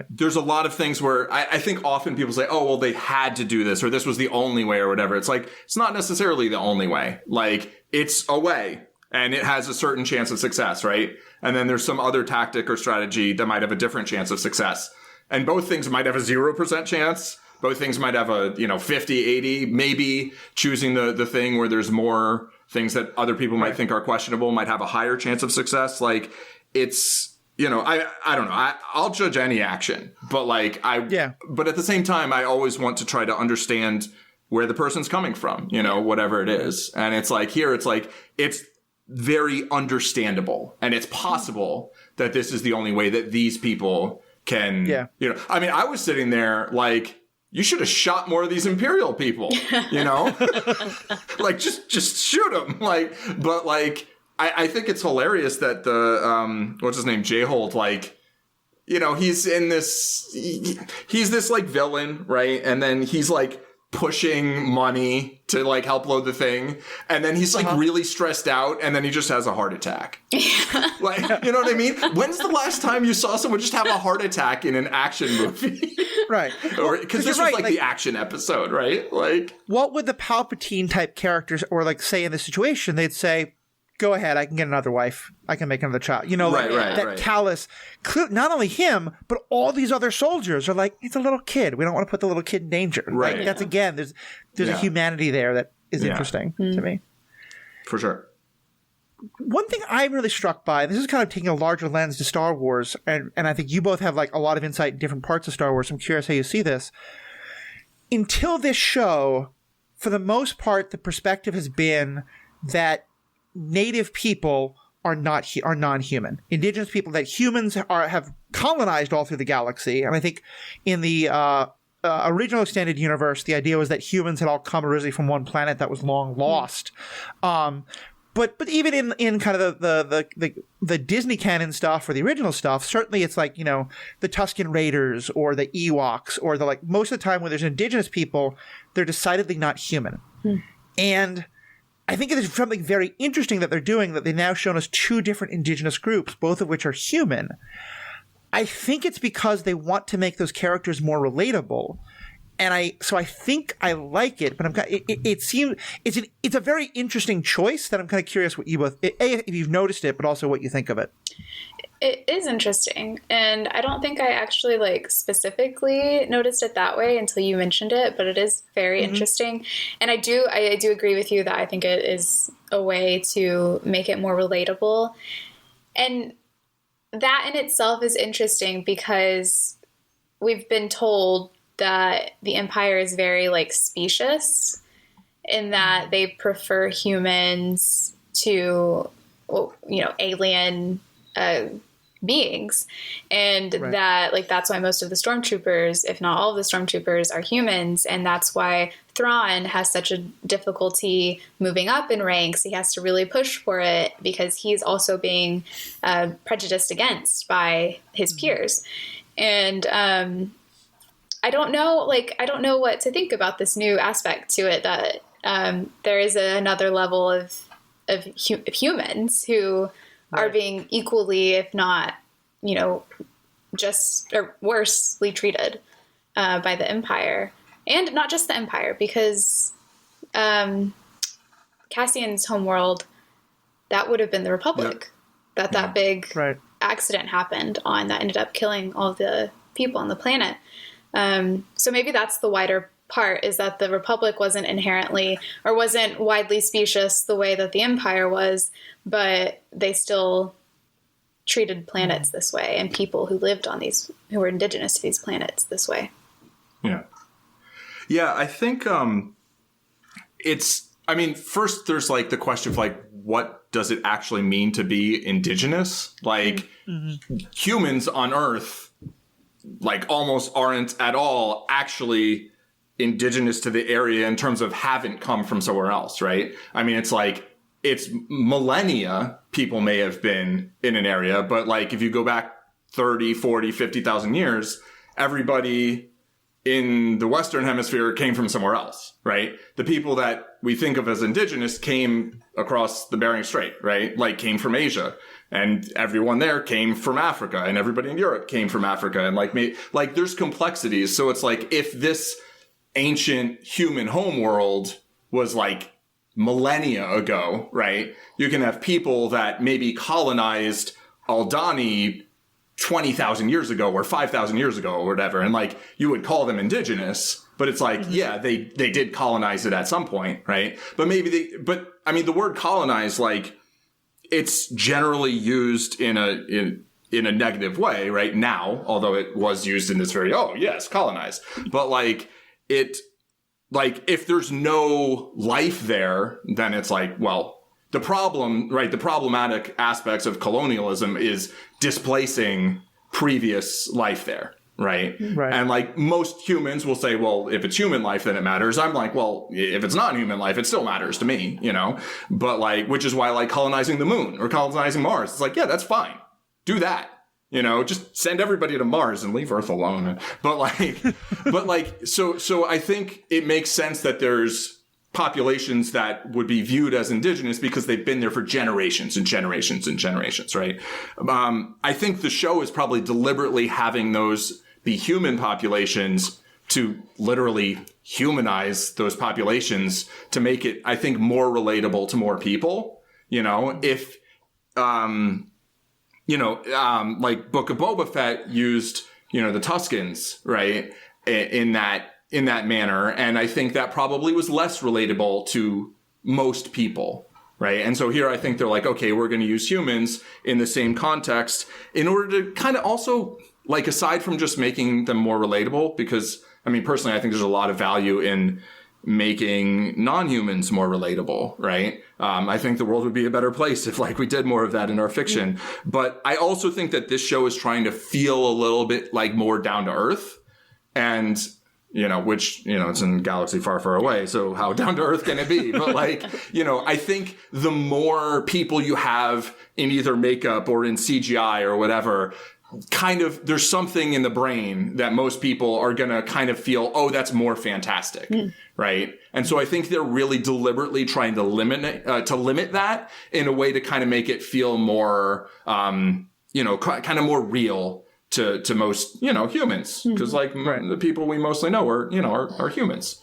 there's a lot of things where I think often people say, oh, well, they had to do this, or this was the only way, or whatever. It's like, it's not necessarily the only way. Like, it's a way, and it has a certain chance of success, right? And then there's some other tactic or strategy that might have a different chance of success. And both things might have a 0% chance. Both things might have a, 50, 80, maybe choosing the thing where there's more things that other people might think are questionable might have a higher chance of success. Like, it's, I don't know. I'll judge any action, but like, but at the same time, I always want to try to understand where the person's coming from, whatever it is. And it's like, here, it's like, it's very understandable, and it's possible that this is the only way that these people can, I mean, I was sitting there like, you should have shot more of these Imperial people, like just shoot them. Like, but like, I think it's hilarious that the, what's his name? J-Holt, like, he's in this, he's this like villain, right? And then he's like pushing money to like help load the thing. And then he's like really stressed out, and then he just has a heart attack. Like, you know what I mean? When's the last time you saw someone just have a heart attack in an action movie? Right. Because this was like the action episode, right? Like, what would the Palpatine type characters, or like say in this situation, they'd say, go ahead, I can get another wife. I can make another child. That callous, not only him, but all these other soldiers are like, it's a little kid. We don't want to put the little kid in danger. Right. Like, that's again, there's a humanity there that is interesting to me. For sure. One thing I'm really struck by, this is kind of taking a larger lens to Star Wars, and I think you both have like a lot of insight in different parts of Star Wars. I'm curious how you see this. Until this show, for the most part, the perspective has been that Native people are non-human. Indigenous people, that humans have colonized all through the galaxy. And I think in the original extended universe, the idea was that humans had all come originally from one planet that was long lost. But even in kind of the Disney canon stuff or the original stuff, certainly it's like, the Tusken Raiders or the Ewoks, or the, like, most of the time when there's indigenous people, they're decidedly not human. And I think it is something very interesting that they're doing, that they've now shown us two different indigenous groups, both of which are human. I think it's because they want to make those characters more relatable. And so I think I like it, but it seems it's a very interesting choice that I'm kind of curious what you both, if you've noticed it, but also what you think of it. It is interesting, and I don't think I actually like specifically noticed it that way until you mentioned it, but it is very interesting. And I do agree with you that I think it is a way to make it more relatable. And that in itself is interesting because we've been told that the Empire is very like specious, in that they prefer humans to, alien beings, and that like that's why most of the stormtroopers, if not all of the stormtroopers, are humans, and that's why Thrawn has such a difficulty moving up in ranks. He has to really push for it because he's also being prejudiced against by his peers. And I don't know what to think about this new aspect to it, that there is another level of humans who are being equally, if not, just or worsely treated by the Empire. And not just the Empire, because Cassian's homeworld, that would have been the Republic. That big accident happened on that ended up killing all the people on the planet. So maybe that's the wider part, is that the Republic wasn't inherently or wasn't widely specious the way that the Empire was, but they still treated planets this way and people who lived on these, who were indigenous to these planets this way. Yeah. Yeah, I think first there's like the question of like, what does it actually mean to be indigenous? Like humans on Earth, like almost aren't at all actually indigenous to the area in terms of haven't come from somewhere else, right? I mean, it's like, it's millennia people may have been in an area, but like if you go back 30, 40, 50,000 years, everybody in the Western Hemisphere came from somewhere else, right? The people that we think of as indigenous came across the Bering Strait, right? Like came from Asia, and everyone there came from Africa, and everybody in Europe came from Africa, and like there's complexities. So it's like if this ancient human homeworld was like millennia ago, right? You can have people that maybe colonized Aldani 20,000 years ago or 5,000 years ago or whatever. And like, you would call them indigenous, but it's like, yeah, they did colonize it at some point, right? But the word colonize, like, it's generally used in a negative way right now, although it was used in this very, oh yes, colonize. But like, if there's no life there, then it's like, well, the problematic aspects of colonialism is displacing previous life there, right? Right. And like most humans will say, well, if it's human life, then it matters. I'm like, well, if it's not human life, it still matters to me, you know? But like, which is why I like colonizing the moon or colonizing Mars. It's like, yeah, that's fine. Do that. You know, just send everybody to Mars and leave Earth alone. But so I think it makes sense that there's populations that would be viewed as indigenous because they've been there for generations and generations and generations, right? I think the show is probably deliberately having those be human populations to literally humanize those populations to make it, I think, more relatable to more people. You know, if like Book of Boba Fett used, the Tuskens, right, in that manner. And I think that probably was less relatable to most people, right? And so here I think they're like, okay, we're going to use humans in the same context in order to kind of also, like, aside from just making them more relatable, because, I mean, personally, I think there's a lot of value in making non-humans more relatable, right? I think the world would be a better place if like we did more of that in our fiction. But I also think that this show is trying to feel a little bit like more down to earth, and which it's in a galaxy far, far away. So how down to earth can it be? But like, I think the more people you have in either makeup or in CGI or whatever, kind of there's something in the brain that most people are going to kind of feel, oh, that's more fantastic. Right. And so I think they're really deliberately trying to limit that in a way to kind of make it feel more, kind of more real to most, humans. Because the people we mostly know are humans.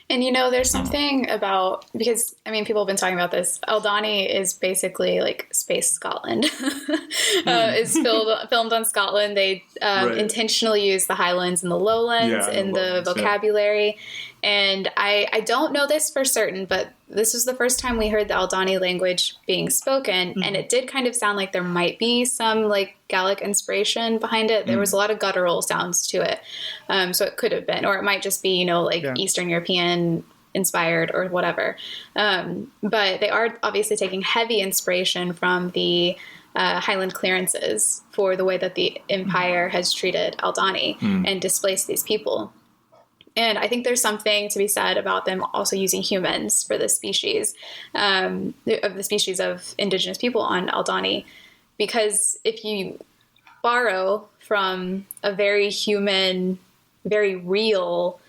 And, there's something about, because, I mean, people have been talking about this. Aldani is basically like space Scotland. It's filmed on Scotland. They intentionally use the Highlands and the Lowlands in the vocabulary. And I don't know this for certain, but this was the first time we heard the Aldani language being spoken. And it did kind of sound like there might be some like Gallic inspiration behind it. There was a lot of guttural sounds to it. So it could have been, or it might just be, Eastern European inspired or whatever. But they are obviously taking heavy inspiration from the Highland clearances for the way that the Empire has treated Aldani and displaced these people. And I think there's something to be said about them also using humans for the species, of the species of indigenous people on Aldani. Because if you borrow from a very human, very real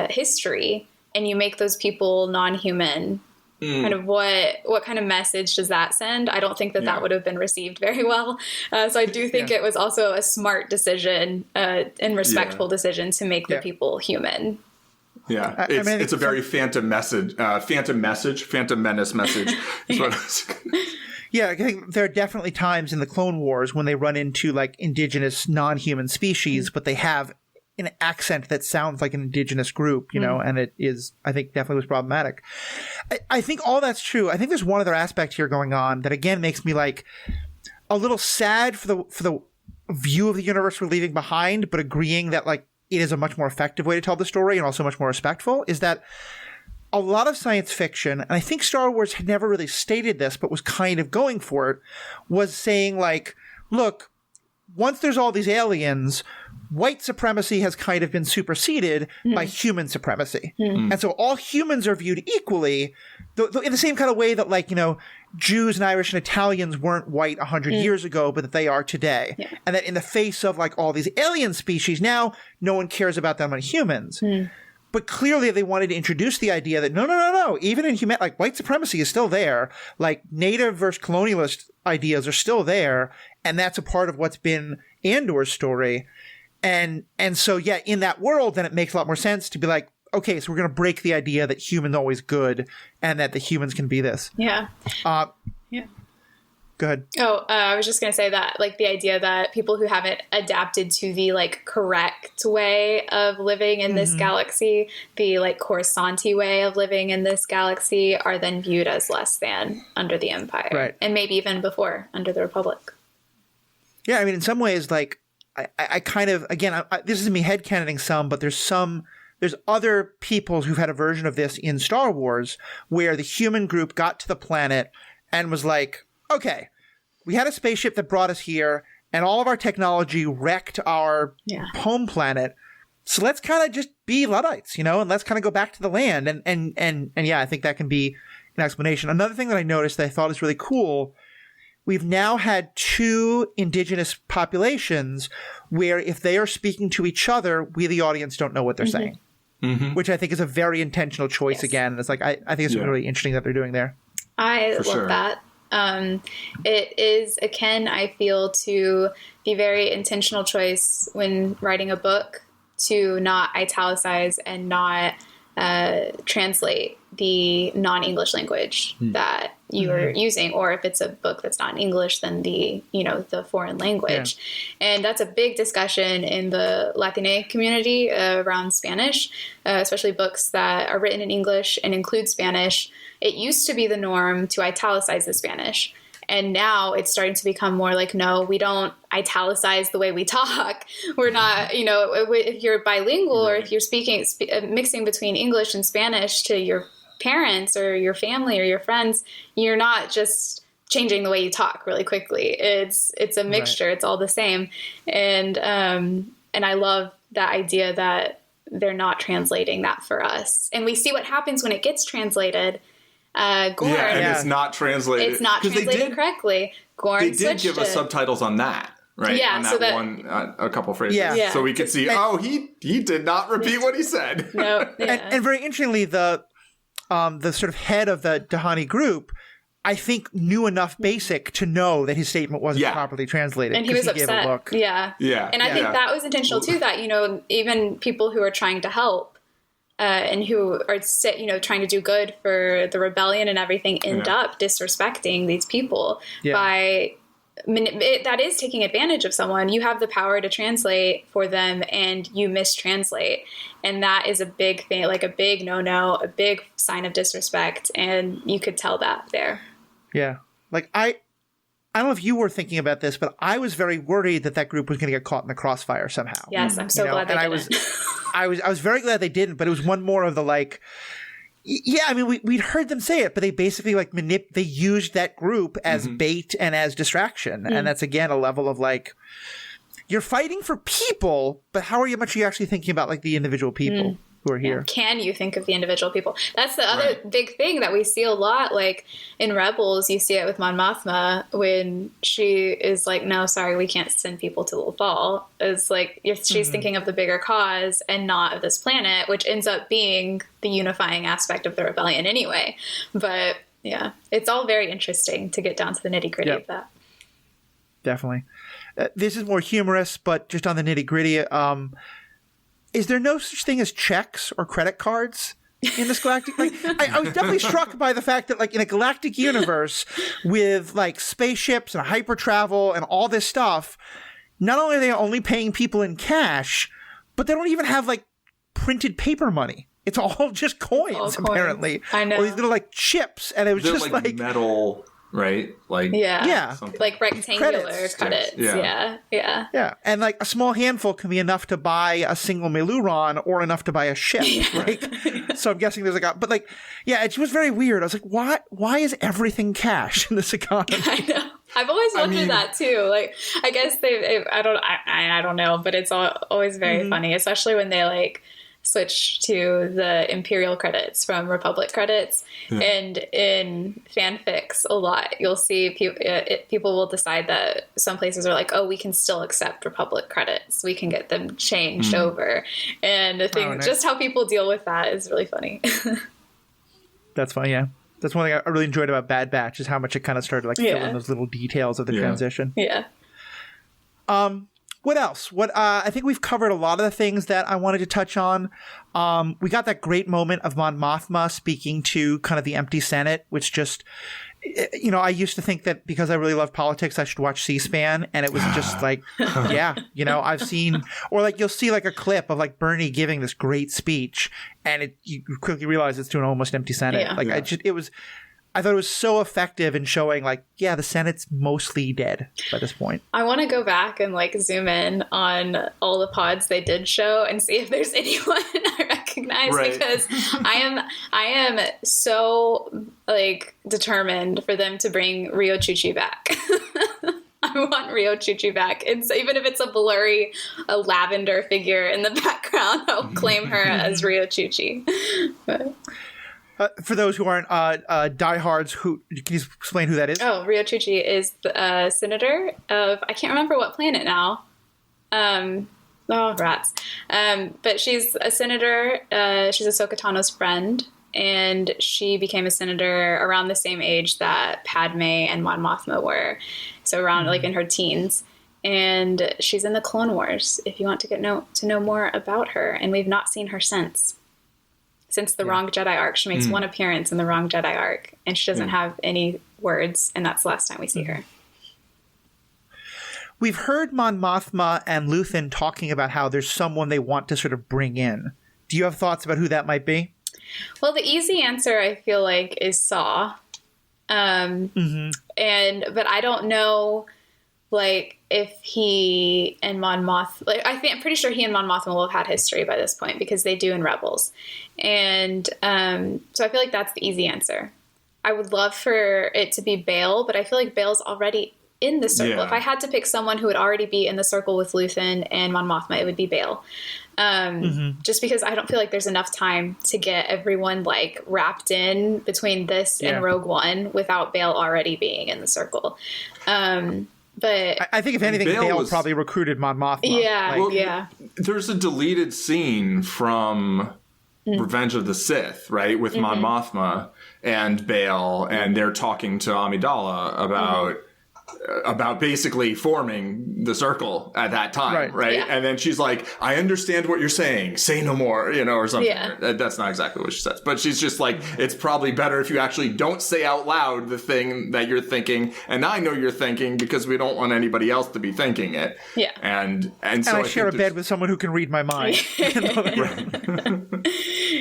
history, and you make those people non-human, kind of what kind of message does that send? I don't think that would have been received very well. So I do think it was also a smart decision and respectful decision to make the people human. Yeah, it's a very Phantom Menace message. Is what I was Yeah, I think there are definitely times in the Clone Wars when they run into like indigenous non-human species, but they have an accent that sounds like an indigenous group, you know, and it is, I think, definitely was problematic. I think all that's true. I think there's one other aspect here going on that again makes me like a little sad for the view of the universe we're leaving behind, but agreeing that like it is a much more effective way to tell the story and also much more respectful, is that a lot of science fiction, and I think Star Wars had never really stated this, but was kind of going for it, was saying like, look, once there's all these aliens, white supremacy has kind of been superseded by human supremacy. And so all humans are viewed equally, in the same kind of way that, like, you know, Jews and Irish and Italians weren't white 100 years ago, but that they are today. Yeah. And that in the face of, like, all these alien species, now no one cares about them on humans. But clearly they wanted to introduce the idea that no, even in humanity, like, white supremacy is still there. Like, native versus colonialist ideas are still there. And that's a part of what's been Andor's story. And so, yeah, in that world, then it makes a lot more sense to be like, okay, so we're going to break the idea that humans are always good and that the humans can be this. Yeah. Yeah. Go ahead. I was just going to say that, like, the idea that people who haven't adapted to the, like, correct way of living in this galaxy, the, like, Coruscanti way of living in this galaxy, are then viewed as less than under the Empire. Right. And maybe even before, under the Republic. Yeah, I mean, in some ways, like, I kind of, again, this is me headcanoning some, but there's other people who've had a version of this in Star Wars where the human group got to the planet and was like, okay, we had a spaceship that brought us here and all of our technology wrecked our home planet. So let's kind of just be Luddites, you know, and let's kind of go back to the land. And yeah, I think that can be an explanation. Another thing that I noticed that I thought is really cool, we've now had 2 indigenous populations where if they are speaking to each other, we, the audience, don't know what they're saying, which I think is a very intentional choice again. It's like, I think it's really interesting that they're doing there. I love that. It is akin, I feel, to the very intentional choice when writing a book to not italicize and not translate the non-English language that you are using, or if it's a book that's not in English, then the foreign language. And that's a big discussion in the Latine community around Spanish, especially books that are written in English and include Spanish. It used to be the norm to italicize the Spanish. And now it's starting to become more like, no, we don't italicize the way we talk. We're not, you know, if you're bilingual or if you're mixing between English and Spanish to your parents or your family or your friends, you're not just changing the way you talk really quickly. It's a mixture. Right. It's all the same. And I love that idea that they're not translating that for us. And we see what happens when it gets translated. Gorn, it's not translated. It's not translated correctly. Gorn they did give us subtitles on that, right? Yeah, on that one, a couple phrases. Yeah. So we could see, he did not repeat what he said. No, and very interestingly, the sort of head of the Dahani group, I think, knew enough basic to know that his statement wasn't properly translated. And he was upset. Gave a look. Yeah. And I think that was intentional too, that, you know, even people who are trying to help and who are, you know, trying to do good for the rebellion and everything end up disrespecting these people by that is taking advantage of someone. You have the power to translate for them and you mistranslate. And that is a big thing, like a big no-no, a big sign of disrespect. And you could tell that there. Yeah. Like I don't know if you were thinking about this, but I was very worried that group was going to get caught in the crossfire somehow. Yes, I'm so glad they didn't. I was very glad they didn't, but it was one more of the like, yeah, I mean, we'd heard them say it, but they basically like they used that group as bait and as distraction. And that's, again, a level of like, you're fighting for people, but how much are you actually thinking about like the individual people who are here? Can you think of the individual people? That's the other big thing that we see a lot. Like in Rebels, you see it with Mon Mothma when she is like, no, sorry, we can't send people to Lothal. It's like she's thinking of the bigger cause and not of this planet, which ends up being the unifying aspect of the rebellion anyway. But yeah, it's all very interesting to get down to the nitty gritty of that. Definitely. This is more humorous, but just on the nitty gritty, is there no such thing as checks or credit cards in this galactic. Like, I was definitely struck by the fact that, like, in a galactic universe with like spaceships and hyper travel and all this stuff, not only are they only paying people in cash, but they don't even have like printed paper money. It's all just coins, apparently. I know. Or these little like chips, and it was just like metal. Right? Like like rectangular credits. Yeah. And like a small handful can be enough to buy a single Meluron or enough to buy a ship. So I'm guessing there's like but like, it was very weird. I was like, why is everything cash in this economy? I know. I've always wondered that too. Like, I guess I don't know, but it's always very funny, especially when they like switch to the Imperial credits from Republic credits. And in fanfics a lot, you'll see people will decide that some places are like, oh, we can still accept Republic credits. We can get them changed over. And I think just how people deal with that is really funny. That's funny, yeah. That's one thing I really enjoyed about Bad Batch is how much it kind of started like fill in those little details of the transition. Yeah. What else? I think we've covered a lot of the things that I wanted to touch on. We got that great moment of Mon Mothma speaking to kind of the empty Senate, which just, I used to think that because I really love politics, I should watch C-SPAN. And it was just like, I've seen, or like you'll see like a clip of like Bernie giving this great speech and you quickly realize it's to an almost empty Senate. I thought it was so effective in showing like, the Senate's mostly dead by this point. I want to go back and like zoom in on all the pods they did show and see if there's anyone I recognize because I am so like determined for them to bring Rio Chuchi back. I want Rio Chuchi back. Even if it's a lavender figure in the background, I'll claim her as Rio Chuchi. For those who aren't diehards, can you explain who that is? Oh, Rio Chuchi is the senator of, I can't remember what planet now. Rats. But she's a senator. She's Ahsoka Tano's friend, and she became a senator around the same age that Padme and Mon Mothma were. So around like in her teens. And she's in the Clone Wars, if you want to to know more about her. And we've not seen her since the Wrong Jedi arc. She makes one appearance in the Wrong Jedi arc, and she doesn't have any words, and that's the last time we see her. We've heard Mon Mothma and Luthen talking about how there's someone they want to sort of bring in. Do you have thoughts about who that might be? Well, the easy answer, I feel like, is Saw. But I don't know, like, if he and Mon Mothma, like, I'm pretty sure he and Mon Mothma will have had history by this point because they do in Rebels. And so I feel like that's the easy answer. I would love for it to be Bail, but I feel like Bail's already in the circle. If I had to pick someone who would already be in the circle with Luthen and Mon Mothma, it would be Bail. Just because I don't feel like there's enough time to get everyone like wrapped in between this and Rogue One without Bail already being in the circle. But I think if anything, Bail probably recruited Mon Mothma. There's a deleted scene from Revenge of the Sith, right, with Mon Mothma and Bail, and they're talking to Amidala about basically forming the circle at that time, right? Yeah. And then she's like, I understand what you're saying. Say no more, or something. Yeah. That's not exactly what she says. But she's just like, it's probably better if you actually don't say out loud the thing that you're thinking. And I know you're thinking because we don't want anybody else to be thinking it. Yeah. And so I share a bed with someone who can read my mind.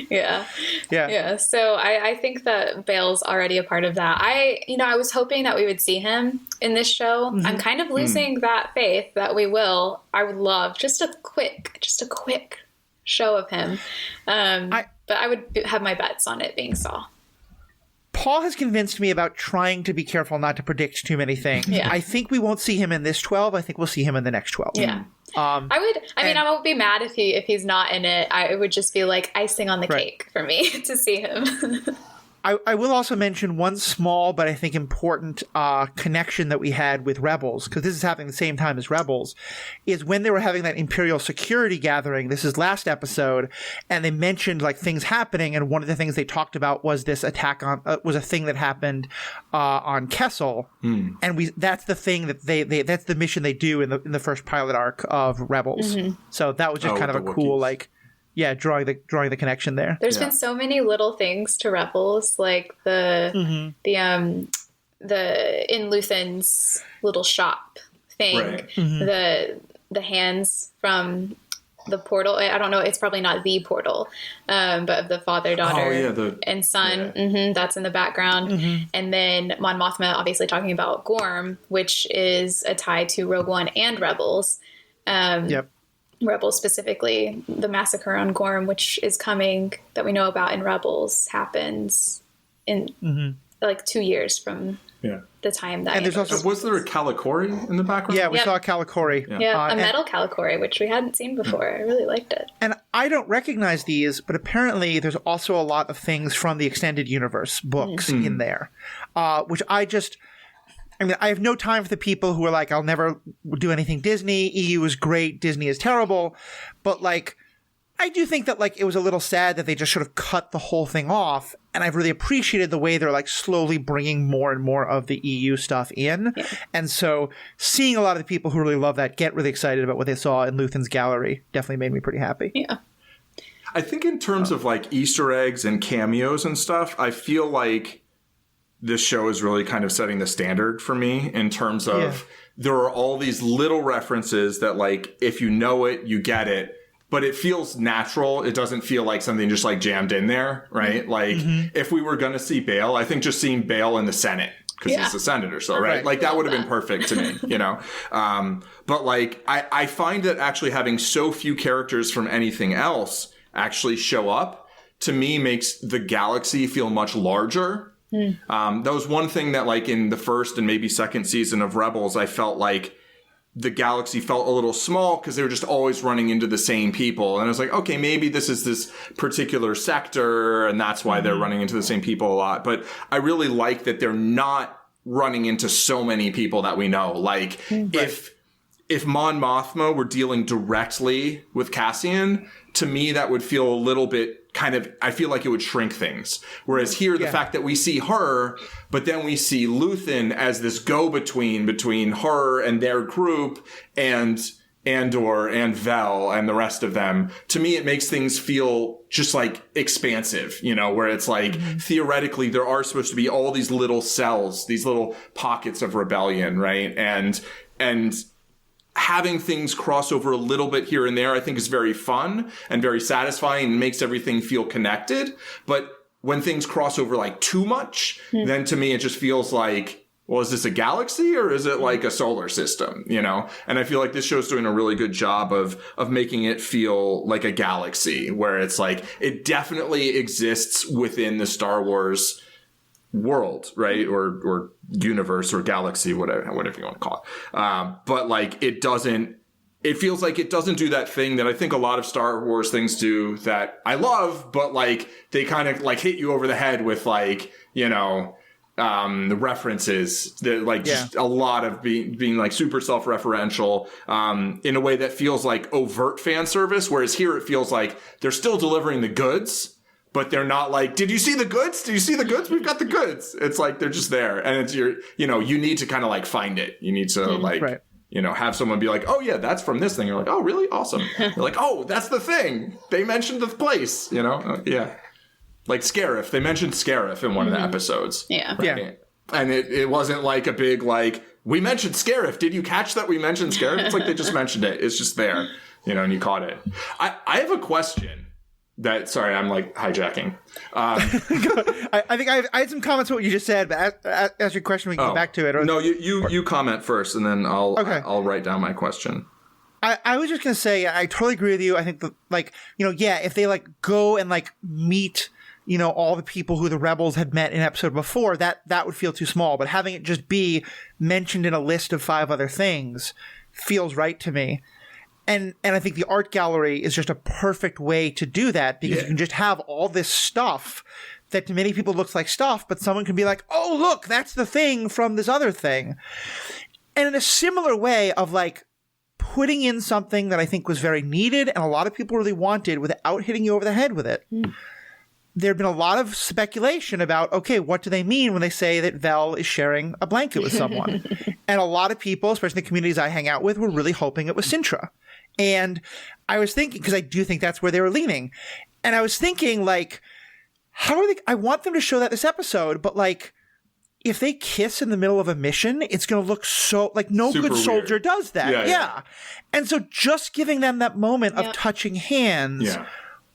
Yeah. So I think that Bail's already a part of that. I was hoping that we would see him in this show. I'm kind of losing that faith that we will. I would love just a quick show of him. But I would have my bets on it being Saw. Paul has convinced me about trying to be careful not to predict too many things. Yeah. I think we won't see him in this 12. I think we'll see him in the next 12. Yeah. I won't be mad if he's not in it. It would just be like icing on the cake for me to see him. I will also mention one small but I think important connection that we had with Rebels, because this is happening at the same time as Rebels, is when they were having that Imperial security gathering. This is last episode, and they mentioned like things happening, and one of the things they talked about was this attack on was a thing that happened on Kessel, and that's the thing that they that's the mission they do in the first pilot arc of Rebels. So that was just kind of a cool drawing the connection there. There's been so many little things to Rebels, like the in Luthen's little shop thing, Right. the hands from the portal. I don't know. It's probably not the portal, but of the father, daughter, and son. That's in the background. And then Mon Mothma, obviously talking about Gorm, which is a tie to Rogue One and Rebels. Rebels specifically, the massacre on Gorm, which is coming, that we know about in Rebels, happens in like 2 years from the time that. And there's also, was there a Calicori in the background? Yeah, we saw a Calicori. A metal Calicori, which we hadn't seen before. I really liked it. And I don't recognize these, but apparently there's also a lot of things from the Extended Universe books in there, which I have no time for the people who are like, I'll never do anything Disney. EU is great. Disney is terrible. But like, I do think that like it was a little sad that they just sort of cut the whole thing off. And I've really appreciated the way they're like slowly bringing more and more of the EU stuff in. Yeah. And so seeing a lot of the people who really love that get really excited about what they saw in Luthen's gallery definitely made me pretty happy. Yeah. I think in terms of like Easter eggs and cameos and stuff, I feel like this show is really kind of setting the standard for me in terms of there are all these little references that like, if you know it, you get it, but it feels natural. It doesn't feel like something just like jammed in there, right? Like if we were going to see Bail, I think just seeing Bail in the Senate, because he's the senator still, right? Like that would have been perfect to me, you know? But like, I find that actually having so few characters from anything else actually show up, to me, makes the galaxy feel much larger. That was one thing that like in the first and maybe second season of Rebels, I felt like the galaxy felt a little small because they were just always running into the same people. And I was like, okay, maybe this is this particular sector and that's why they're running into the same people a lot. But I really like that they're not running into so many people that we know. Like if Mon Mothma were dealing directly with Cassian, to me, that would feel a little bit kind of, I feel like it would shrink things. Whereas here, the fact that we see her, but then we see Luthen as this go-between between her and their group and Andor and Vel and the rest of them, to me, it makes things feel just like expansive, you know, where it's like theoretically there are supposed to be all these little cells, these little pockets of rebellion, right? And having things cross over a little bit here and there, I think is very fun and very satisfying and makes everything feel connected. But when things cross over like too much, then to me, it just feels like, well, is this a galaxy or is it like a solar system, you know? And I feel like this show's doing a really good job of making it feel like a galaxy, where it's like, it definitely exists within the Star Wars world, right? Or universe or galaxy, whatever you want to call it. But like, it feels like it doesn't do that thing that I think a lot of Star Wars things do that I love, but like, they kind of like hit you over the head with like, you know, the references that like just a lot of being like super self-referential, in a way that feels like overt fan service. Whereas here it feels like they're still delivering the goods, but they're not like, did you see the goods? Did you see the goods? We've got the goods. It's like, they're just there. And it's you need to kind of like find it. You need to you know, have someone be like, oh yeah, that's from this thing. You're like, oh really? Awesome. You're like, oh, that's the thing. They mentioned the place, you know? Like Scarif. They mentioned Scarif in one of the episodes. Yeah. Right? Yeah. And it wasn't like a big, like, we mentioned Scarif. Did you catch that we mentioned Scarif? It's like they just mentioned it. It's just there, you know, and you caught it. I have a question. Sorry, I'm like hijacking. I think I had some comments on what you just said, but ask your question, we can get back to it. No, you comment first, and then I'll write down my question. I was just gonna say, I totally agree with you. I think that, like, you know, if they like go and like meet, you know, all the people who the Rebels had met in an episode before, that would feel too small. But having it just be mentioned in a list of 5 other things feels right to me. And I think the art gallery is just a perfect way to do that, because you can just have all this stuff that to many people looks like stuff, but someone can be like, oh, look, that's the thing from this other thing. And in a similar way of like putting in something that I think was very needed and a lot of people really wanted without hitting you over the head with it. there'd been a lot of speculation about, okay, what do they mean when they say that Vel is sharing a blanket with someone? And a lot of people, especially the communities I hang out with, were really hoping it was Sintra. And I was thinking, because I do think that's where they were leaning. And I was thinking, like, how are they? I want them to show that this episode, but like, if they kiss in the middle of a mission, it's going to look so like no Super good soldier weird. does that. Yeah. And so just giving them that moment of touching hands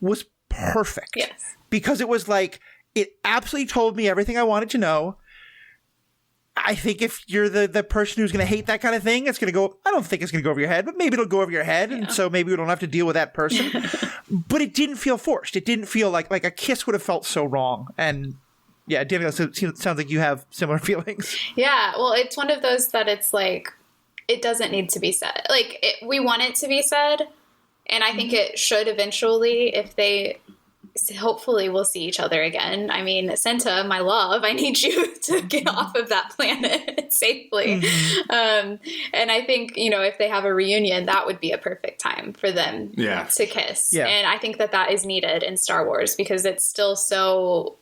was perfect. Yes. Because it was like, it absolutely told me everything I wanted to know. I think if you're the person who's going to hate that kind of thing, it's going to go, I don't think it's going to go over your head, but maybe it'll go over your head. And so maybe we don't have to deal with that person. But it didn't feel forced. It didn't feel like a kiss would have felt so wrong. And yeah, Daniel, so it sounds like you have similar feelings. Yeah. Well, it's one of those that it's like, it doesn't need to be said. Like, we want it to be said. And I think it should eventually, if they hopefully we'll see each other again. I mean, Senta, my love, I need you to get off of that planet safely. And I think, if they have a reunion, that would be a perfect time for them to kiss. Yeah. And I think that is needed in Star Wars because it's still so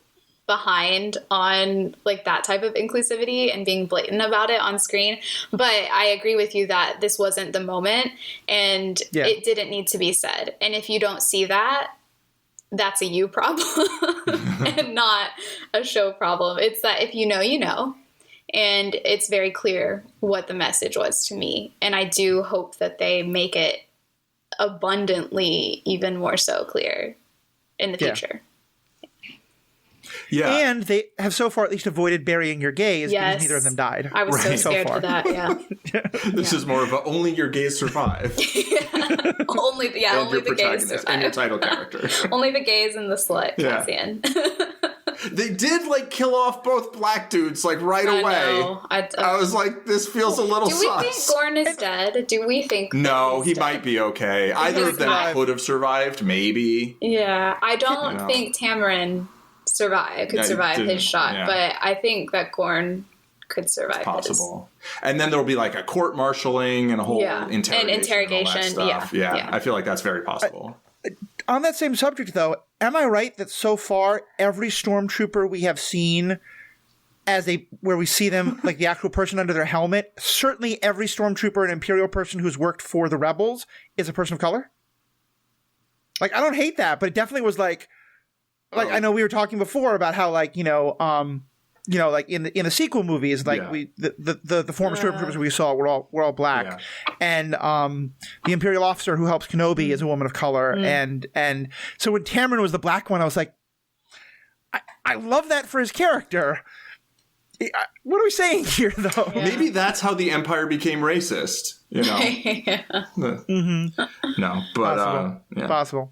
behind on like that type of inclusivity and being blatant about it on screen. But I agree with you that this wasn't the moment and it didn't need to be said. And if you don't see that, that's a you problem and not a show problem. It's that if you know, you know, and it's very clear what the message was to me. And I do hope that they make it abundantly even more so clear in the future. Yeah. And they have so far at least avoided burying your gays because neither of them died. I was so scared for that, This is more of a only your gays survive. Only the gays survive. And your title character. Only the gays and the slut, Cassian. They did like kill off both black dudes like right away. I was like, this feels a little sus. Do we think Gorn is dead? Do we think No, he might be okay. Either of them could have survived, maybe. Yeah. I don't think Tamarin could survive his shot, but I think that Gorn could survive. It's possible. And then there'll be like a court-martialing and a whole interrogation. And all that stuff. Yeah. I feel like that's very possible. On that same subject, though, am I right that so far every stormtrooper we have seen where we see them like the actual person under their helmet, certainly every stormtrooper and Imperial person who's worked for the rebels is a person of color? Like, I don't hate that, but it definitely was like I know we were talking before about how like, like in the sequel movies, like the former stormtroopers we saw were all black, and the Imperial officer who helps Kenobi is a woman of color, and so when Tamarin was the black one, I was like, I love that for his character. What are we saying here, though? Yeah. Maybe that's how the Empire became racist. No, but possible.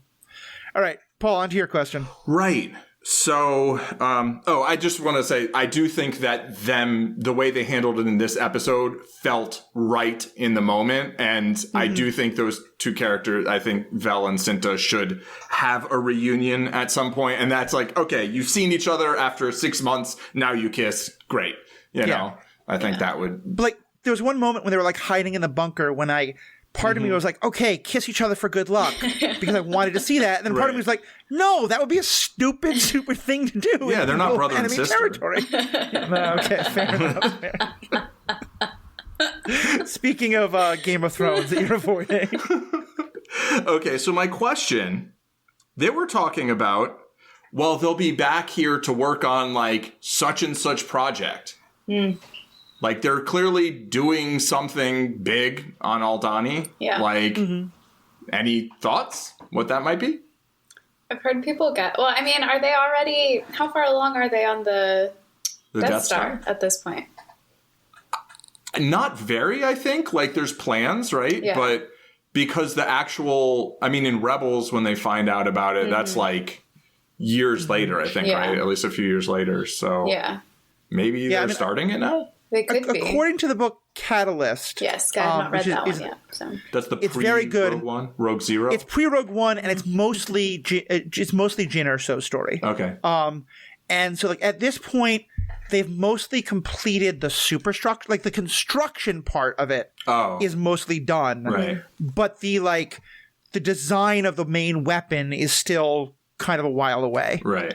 All right, Paul, on to your question. Right. So, I just want to say, I do think that the way they handled it in this episode felt right in the moment. And I do think those two characters, I think Vel and Cinta should have a reunion at some point. And that's like, okay, you've seen each other after 6 months. Now you kiss. Great. You know, I think that would. But like, there was one moment when they were like hiding in the bunker when part of me was like, okay, kiss each other for good luck because I wanted to see that. And then part of me was like, no, that would be a stupid thing to do. Yeah, they're not brother and sister. Territory. Okay, fair enough. Speaking of Game of Thrones that you're avoiding. Okay, so my question, they were talking about, well, they'll be back here to work on like such and such project. Like, they're clearly doing something big on Aldhani. Yeah. Like, any thoughts what that might be? I've heard people well, I mean, are they already, how far along are they on the Death Star at this point? Not very, I think. Like, there's plans, right? Yeah. But because the actual, I mean, in Rebels, when they find out about it, that's like years later, I think, right? At least a few years later. So maybe they're starting it now? They could be. According to the book Catalyst. Yes, I have not read that one yet. So. That's the pre-Rogue One? Rogue Zero? It's pre-Rogue One, and it's mostly Jyn Erso's story. Okay. And so like at this point, they've mostly completed the superstructure, like the construction part of it is mostly done. Right. But the design of the main weapon is still kind of a while away. Right.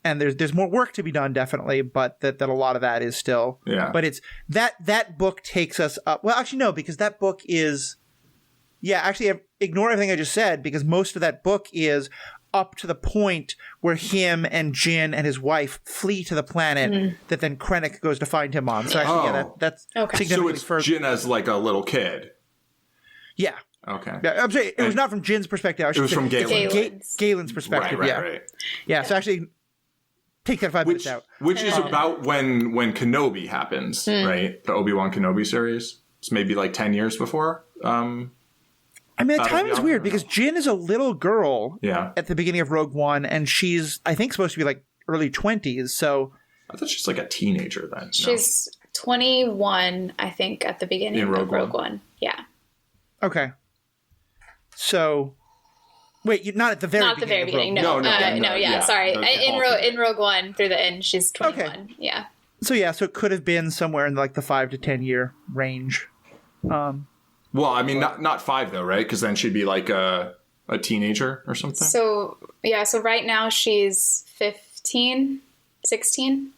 And there's more work to be done, definitely, but that a lot of that is still. Yeah. But it's that book takes us up. Well, actually, no, because that book is. Yeah, actually, ignore everything I just said, because most of that book is up to the point where him and Jin and his wife flee to the planet that then Krennic goes to find him on. So actually, that's significantly So further. it's Jin as like a little kid. Yeah. Okay. Yeah, I'm saying it was not from Jin's perspective. It was from Galen. Galen's perspective. Right. Yeah. So actually, take that 5 minutes out. Which is about when Kenobi happens, right? The Obi-Wan Kenobi series. It's maybe like 10 years before. I mean, the timing is weird because Jin is a little girl at the beginning of Rogue One, and she's, I think, supposed to be like early 20s. So I thought she's like a teenager then. She's 21, I think, at the beginning of Rogue One. Yeah. Okay. So, wait, not at the very beginning. Not the very beginning. No. Sorry. In Rogue One, through the end, she's 21. Okay. Yeah. So it could have been somewhere in like the 5 to 10 year range. Well, I mean, not 5 though, right? Because then she'd be like a teenager or something. So right now she's 15, 16.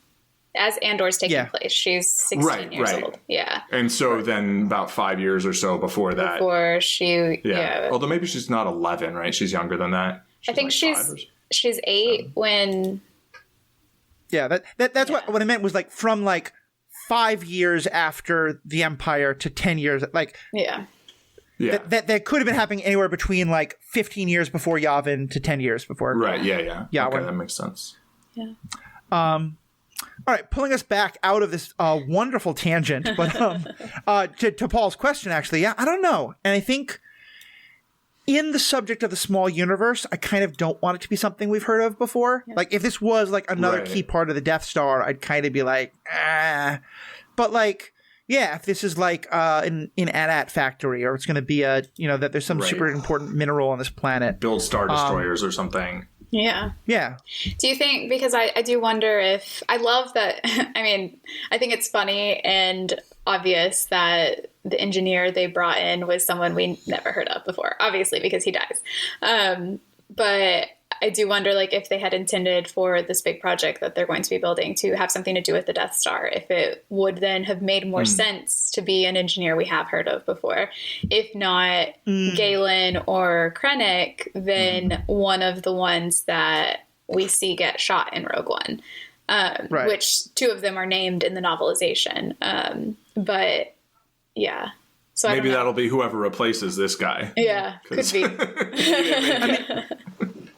As Andor's taking place, she's 16 years old. Yeah. And so then about 5 years or so before that. Before she, Although maybe she's not 11, right? She's younger than that. I think like she's 8 when. Yeah, that's what I meant was like from like 5 years after the Empire to 10 years, like that could have been happening anywhere between like 15 years before Yavin to 10 years before. Right. Yeah. Okay, that makes sense. Yeah. All right, pulling us back out of this wonderful tangent, but to Paul's question, actually, I don't know, and I think in the subject of the small universe, I kind of don't want it to be something we've heard of before. Yeah. Like, if this was, like, another key part of the Death Star, I'd kind of be like, But, like, if this is, like, an AT-AT factory, or it's going to be that there's some super important mineral on this planet. Build Star Destroyers or something. Yeah. Yeah. Do you think, because I do wonder if, I love that, I mean, I think it's funny and obvious that the engineer they brought in was someone we never heard of before, obviously, because he dies. But I do wonder, like, if they had intended for this big project that they're going to be building to have something to do with the Death Star, if it would then have made more sense to be an engineer we have heard of before. If not Galen or Krennic, then one of the ones that we see get shot in Rogue One, which 2 of them are named in the novelization. But yeah. So maybe that'll be whoever replaces this guy. Yeah, could be.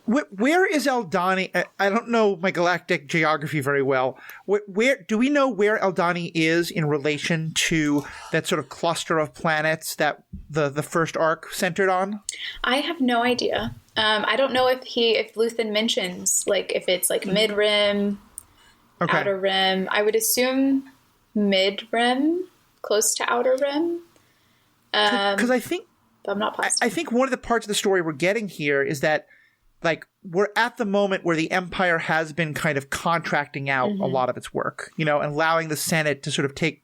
Where is Eldani? I don't know my galactic geography very well. Where do we know where Eldani is in relation to that sort of cluster of planets that the first arc centered on? I have no idea. I don't know if Luthen mentions, like, if it's like mid-rim, outer rim. I would assume mid-rim, close to outer rim. Because I think I'm not positive. I think one of the parts of the story we're getting here is that, like, we're at the moment where the Empire has been kind of contracting out a lot of its work, and allowing the Senate to sort of to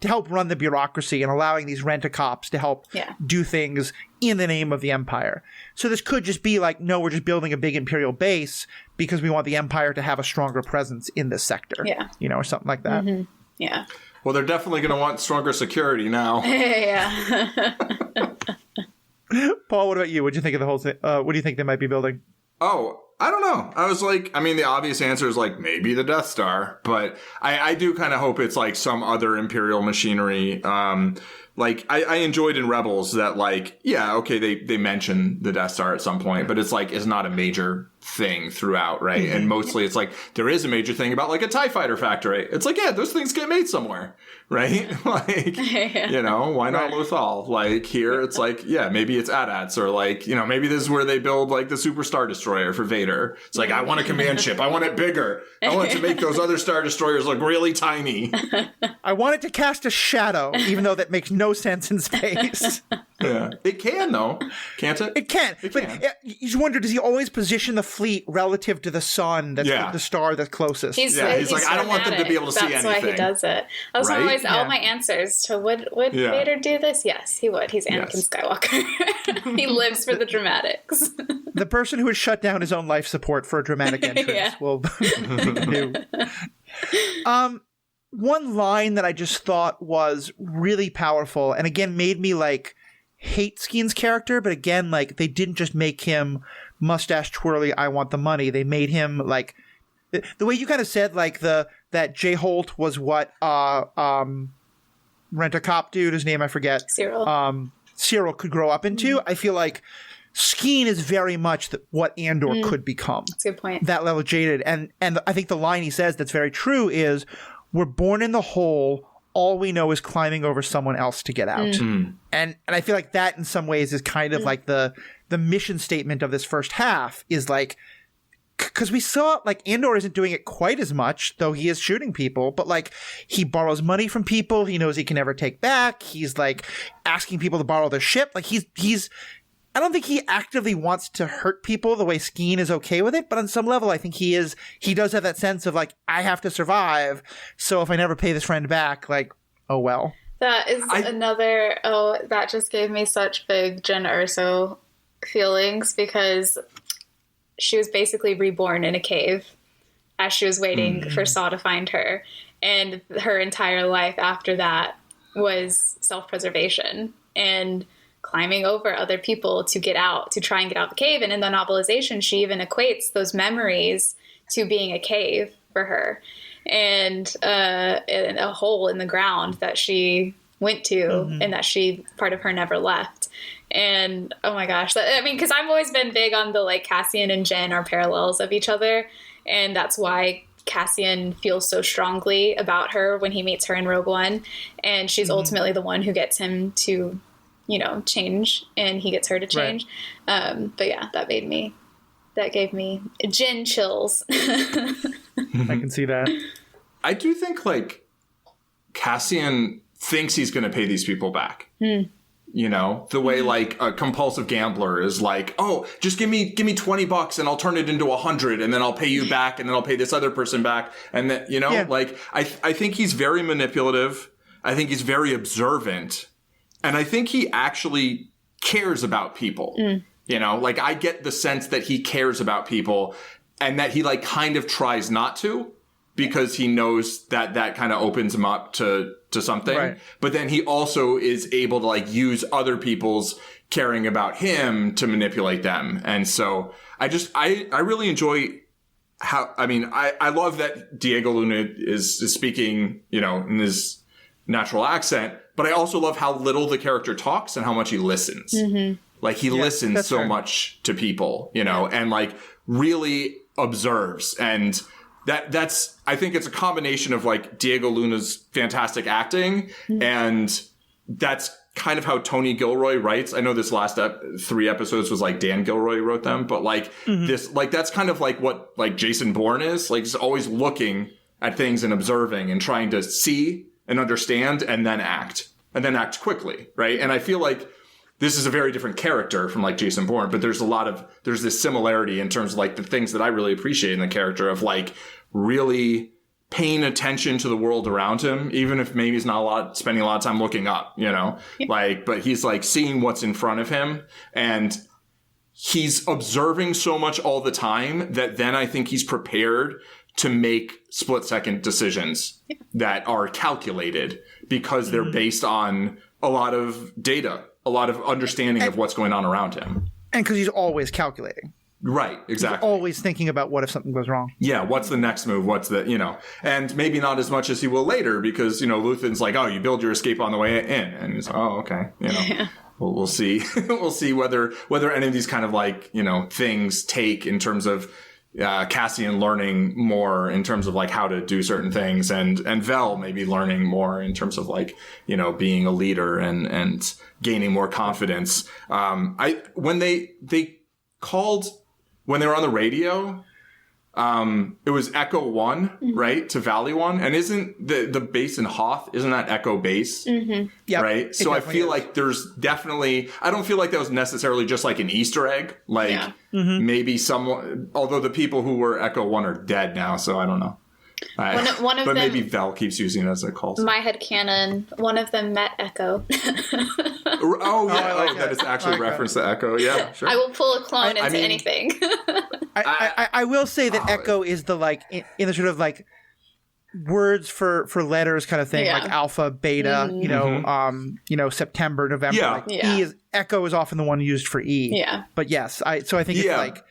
help run the bureaucracy and allowing these rent-a-cops to help do things in the name of the Empire. So this could just be like, no, we're just building a big Imperial base because we want the Empire to have a stronger presence in this sector, or something like that. Mm-hmm. Yeah. Well, they're definitely going to want stronger security now. Yeah. Paul, what about you? What do you think of the whole thing? What do you think they might be building? Oh, I don't know. I was like, I mean, the obvious answer is like maybe the Death Star, but I do kind of hope it's like some other Imperial machinery. Like I enjoyed in Rebels that, like, they mention the Death Star at some point, but it's like, it's not a major thing throughout, right? And mostly it's like, there is a major thing about like a TIE fighter factory. It's like, those things get made somewhere, right? Like, why not Lothal? Like, here it's like, maybe it's AT-ATs, or like, maybe this is where they build like the Super Star Destroyer for Vader. It's like, I want a command ship. I want it bigger. I want it to make those other Star Destroyers look really tiny. I want it to cast a shadow, even though that makes no no sense in space. Yeah. It can, though. Can't it? It can. But you just wonder, does he always position the fleet relative to the sun, that's the star that's closest? He's like, I don't want them to be able to see anything. That's why he does it. Those are always all my answers to would Vader do this? Yes, he would. He's Anakin Skywalker. He lives for the dramatics. The person who would shut down his own life support for a dramatic entrance will do. One line that I just thought was really powerful, and again made me like hate Skeen's character, but again, like, they didn't just make him mustache twirly, I want the money. They made him like the way you kind of said, like that Jay Holt was what Rent-A-Cop dude, his name I forget. Cyril could grow up into. I feel like Skeen is very much what Andor could become. That's a good point. That level jaded. And I think the line he says that's very true is, we're born in the hole. All we know is climbing over someone else to get out. And I feel like that in some ways is kind of like the mission statement of this first half is like, because we saw like Andor isn't doing it quite as much, though he is shooting people, but like he borrows money from people he knows he can never take back. He's like asking people to borrow their ship. Like he's I don't think he actively wants to hurt people the way Skeen is okay with it, but on some level, I think he does have that sense of like, I have to survive. So if I never pay this friend back, like, oh well. That is that just gave me such big Jen Erso feelings, because she was basically reborn in a cave as she was waiting for Saw to find her. And her entire life after that was self-preservation and climbing over other people to get out, to try and get out the cave. And in the novelization, she even equates those memories to being a cave for her, and a hole in the ground that she went to and that part of her never left. And oh my gosh, because I've always been big on the like Cassian and Jen are parallels of each other, and that's why Cassian feels so strongly about her when he meets her in Rogue One, and she's ultimately the one who gets him to change, and he gets her to change. Right. But yeah, that gave me Jen chills. I can see that. I do think like Cassian thinks he's going to pay these people back. The way like a compulsive gambler is like, oh, just give me $20 and I'll turn it into 100 and then I'll pay you back and then I'll pay this other person back. And then, like I think he's very manipulative. I think he's very observant. And I think he actually cares about people, like I get the sense that he cares about people and that he like kind of tries not to, because he knows that kind of opens him up to something. Right. But then he also is able to like use other people's caring about him to manipulate them. And so I really enjoy I love that Diego Luna is speaking, in his natural accent. But I also love how little the character talks and how much he listens. Like he listens so much to people, and like really observes. And that's, I think it's a combination of like Diego Luna's fantastic acting. And that's kind of how Tony Gilroy writes. I know this last 3 episodes was like Dan Gilroy wrote them, but like this, like that's kind of like what like Jason Bourne is. Like he's always looking at things and observing and trying to see and understand and then act quickly. Right. And I feel like this is a very different character from like Jason Bourne, but there's this similarity in terms of like the things that I really appreciate in the character of like really paying attention to the world around him, even if maybe he's not spending a lot of time looking up, like, but he's like seeing what's in front of him, and he's observing so much all the time that then I think he's prepared to make split-second decisions that are calculated because they're based on a lot of data, a lot of understanding of what's going on around him. And because he's always calculating. Right, exactly. He's always thinking about what if something goes wrong. Yeah, what's the next move? What's the, and maybe not as much as he will later because, Luthen's like, oh, you build your escape on the way in. And he's like, oh, okay, We'll see. We'll see whether any of these kind of like, things take in terms of Cassian learning more in terms of like how to do certain things, and Vel maybe learning more in terms of like, being a leader and gaining more confidence. When they were on the radio, it was Echo 1, right, to Valley 1. And isn't the base in Hoth, isn't that Echo base? Yeah. Right? So I feel like there's definitely, I don't feel like that was necessarily just like an Easter egg. Like maybe someone, although the people who were Echo 1 are dead now, so I don't know. One of but them, maybe Val keeps using it as a call sign. my headcanon, one of them met Echo. That is actually reference to Echo. Yeah, sure. I will pull a clone into anything. I will say that Echo is the like in the sort of like words for letters kind of thing, like alpha, beta, September, November. Yeah. Like E is Echo is often the one used for E. Yeah. But yes, I think it's like.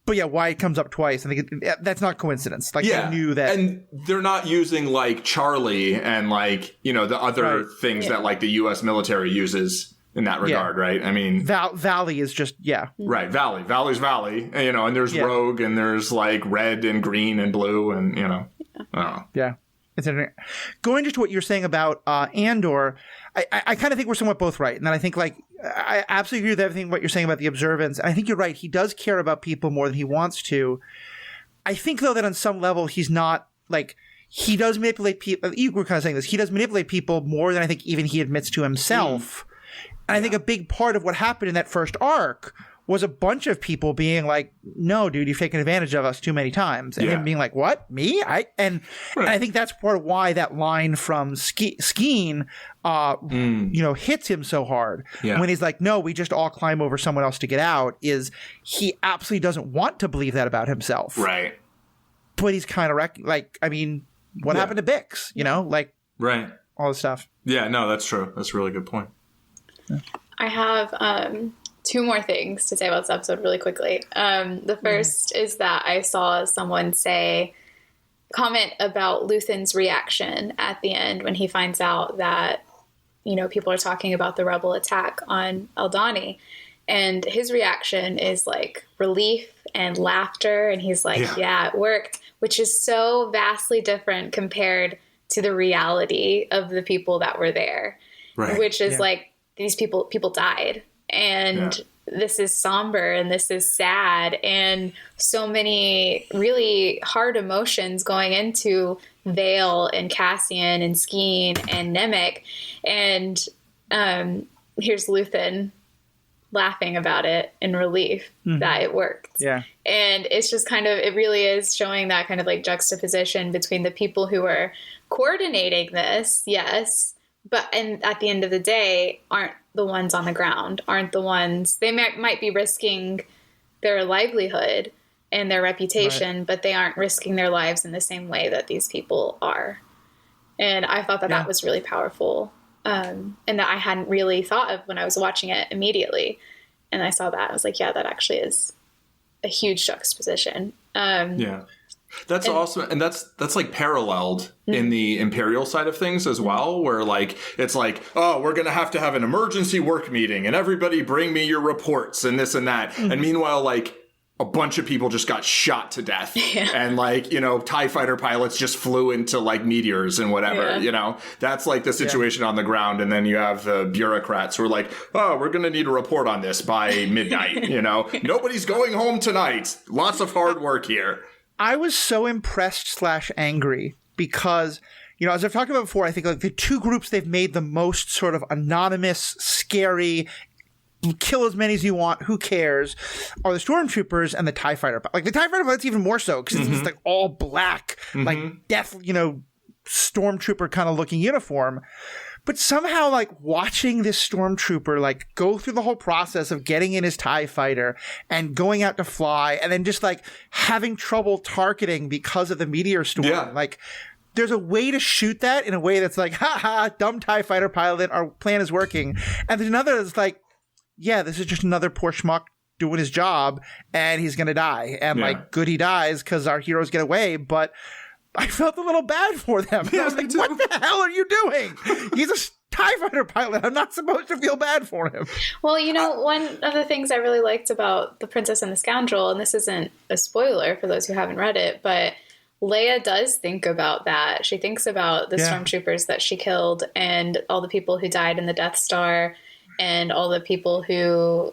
But yeah, why it comes up twice? I think that's not coincidence. Like they knew that, and they're not using like Charlie and like the other things that like the U.S. military uses in that regard, right? I mean, Valley is just right. Valley's Valley, and there's Rogue, and there's like red and green and blue, and I don't know. Yeah. It's interesting. Going just to what you're saying about Andor, I kind of think we're somewhat both right. And then I think I absolutely agree with everything what you're saying about the observance. I think you're right. He does care about people more than he wants to. I think, though, that on some level he's not like he does manipulate people. You were kind of saying this. He does manipulate people more than I think even he admits to himself. And I think a big part of what happened in that first arc was a bunch of people being like, no, dude, you've taken advantage of us too many times. And him being like, what? Me? And I think that's part of why that line from Skeen, hits him so hard. Yeah. When he's like, no, we just all climb over someone else to get out, is he absolutely doesn't want to believe that about himself. Right. But he's kind of what happened to Bix? Right. All this stuff. Yeah, no, that's true. That's a really good point. Yeah. I have two more things to say about this episode really quickly. The first is that I saw someone comment about Luthen's reaction at the end when he finds out that, people are talking about the rebel attack on Aldhani. And his reaction is like relief and laughter. And he's like, yeah, it worked, which is so vastly different compared to the reality of the people that were there, which is like these people died. And this is somber and this is sad and so many really hard emotions going into Vale and Cassian and Skeen and Nemec. And here's Luthen laughing about it in relief that it worked. Yeah. And it's just it really is showing that kind of like juxtaposition between the people who are coordinating this, yes, and at the end of the day aren't the ones on the ground, aren't the ones, they might be risking their livelihood and their reputation, but they aren't risking their lives in the same way that these people are. And I thought that was really powerful. And that I hadn't really thought of when I was watching it immediately. And I saw that. I was like, yeah, that actually is a huge juxtaposition. That's awesome. And that's like paralleled in the Imperial side of things as well, where like, it's like, oh, we're going to have an emergency work meeting and everybody bring me your reports and this and that. And meanwhile, like a bunch of people just got shot to death and like, TIE fighter pilots just flew into like meteors and whatever, that's like the situation on the ground. And then you have the bureaucrats who are like, oh, we're going to need a report on this by midnight. Nobody's going home tonight. Lots of hard work here. I was so impressed / angry because, as I've talked about before, I think like the two groups they've made the most sort of anonymous, scary, kill as many as you want, who cares, are the stormtroopers and the TIE fighter. Like the TIE fighter pilot's even more so because it's like all black, like death, stormtrooper kind of looking uniform. But somehow, like, watching this stormtrooper, like, go through the whole process of getting in his TIE fighter and going out to fly and then just, like, having trouble targeting because of the meteor storm. Yeah. Like, there's a way to shoot that in a way that's like, ha, dumb TIE fighter pilot, our plan is working. And there's another that's like, yeah, this is just another poor schmuck doing his job and he's going to die. And, like, good he dies because our heroes get away, but I felt a little bad for them. I was like, what the hell are you doing? He's a TIE fighter pilot. I'm not supposed to feel bad for him. Well, one of the things I really liked about The Princess and the Scoundrel, and this isn't a spoiler for those who haven't read it, but Leia does think about that. She thinks about the stormtroopers that she killed and all the people who died in the Death Star and all the people who,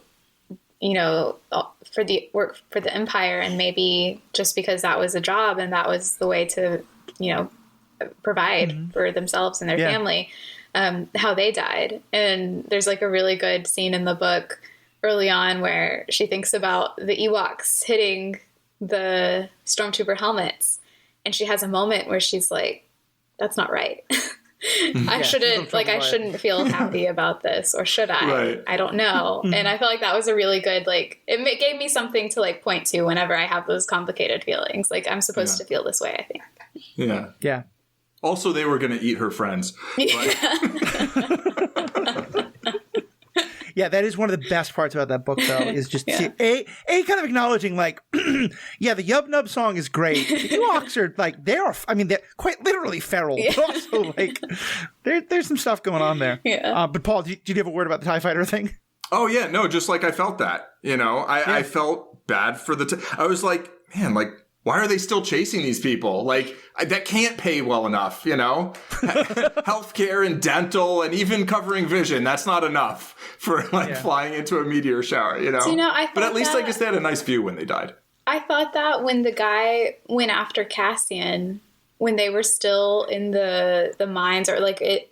for the work for the Empire, and maybe just because that was a job and that was the way to, provide for themselves and their family, how they died. And there's like a really good scene in the book early on where she thinks about the Ewoks hitting the stormtrooper helmets, and she has a moment where she's like, that's not right. I shouldn't feel happy about this, or should I? Right. I don't know. And I felt like that was a really good, it gave me something to point to whenever I have those complicated feelings. Like, I'm supposed to feel this way, I think. Yeah. Yeah. Also, they were going to eat her friends. Yeah, that is one of the best parts about that book, though, is just kind of acknowledging, the Yub Nub song is great. The Ewoks are, they're quite literally feral, but also, there's some stuff going on there. Yeah. But, Paul, did you have a word about the TIE Fighter thing? Oh, yeah, no, just I felt that, I felt bad for I was like, man, why are they still chasing these people? That can't pay well enough, Healthcare and dental and even covering vision, that's not enough for flying into a meteor shower, So, but at least I guess they had a nice view when they died. I thought that when the guy went after Cassian, when they were still in the mines, or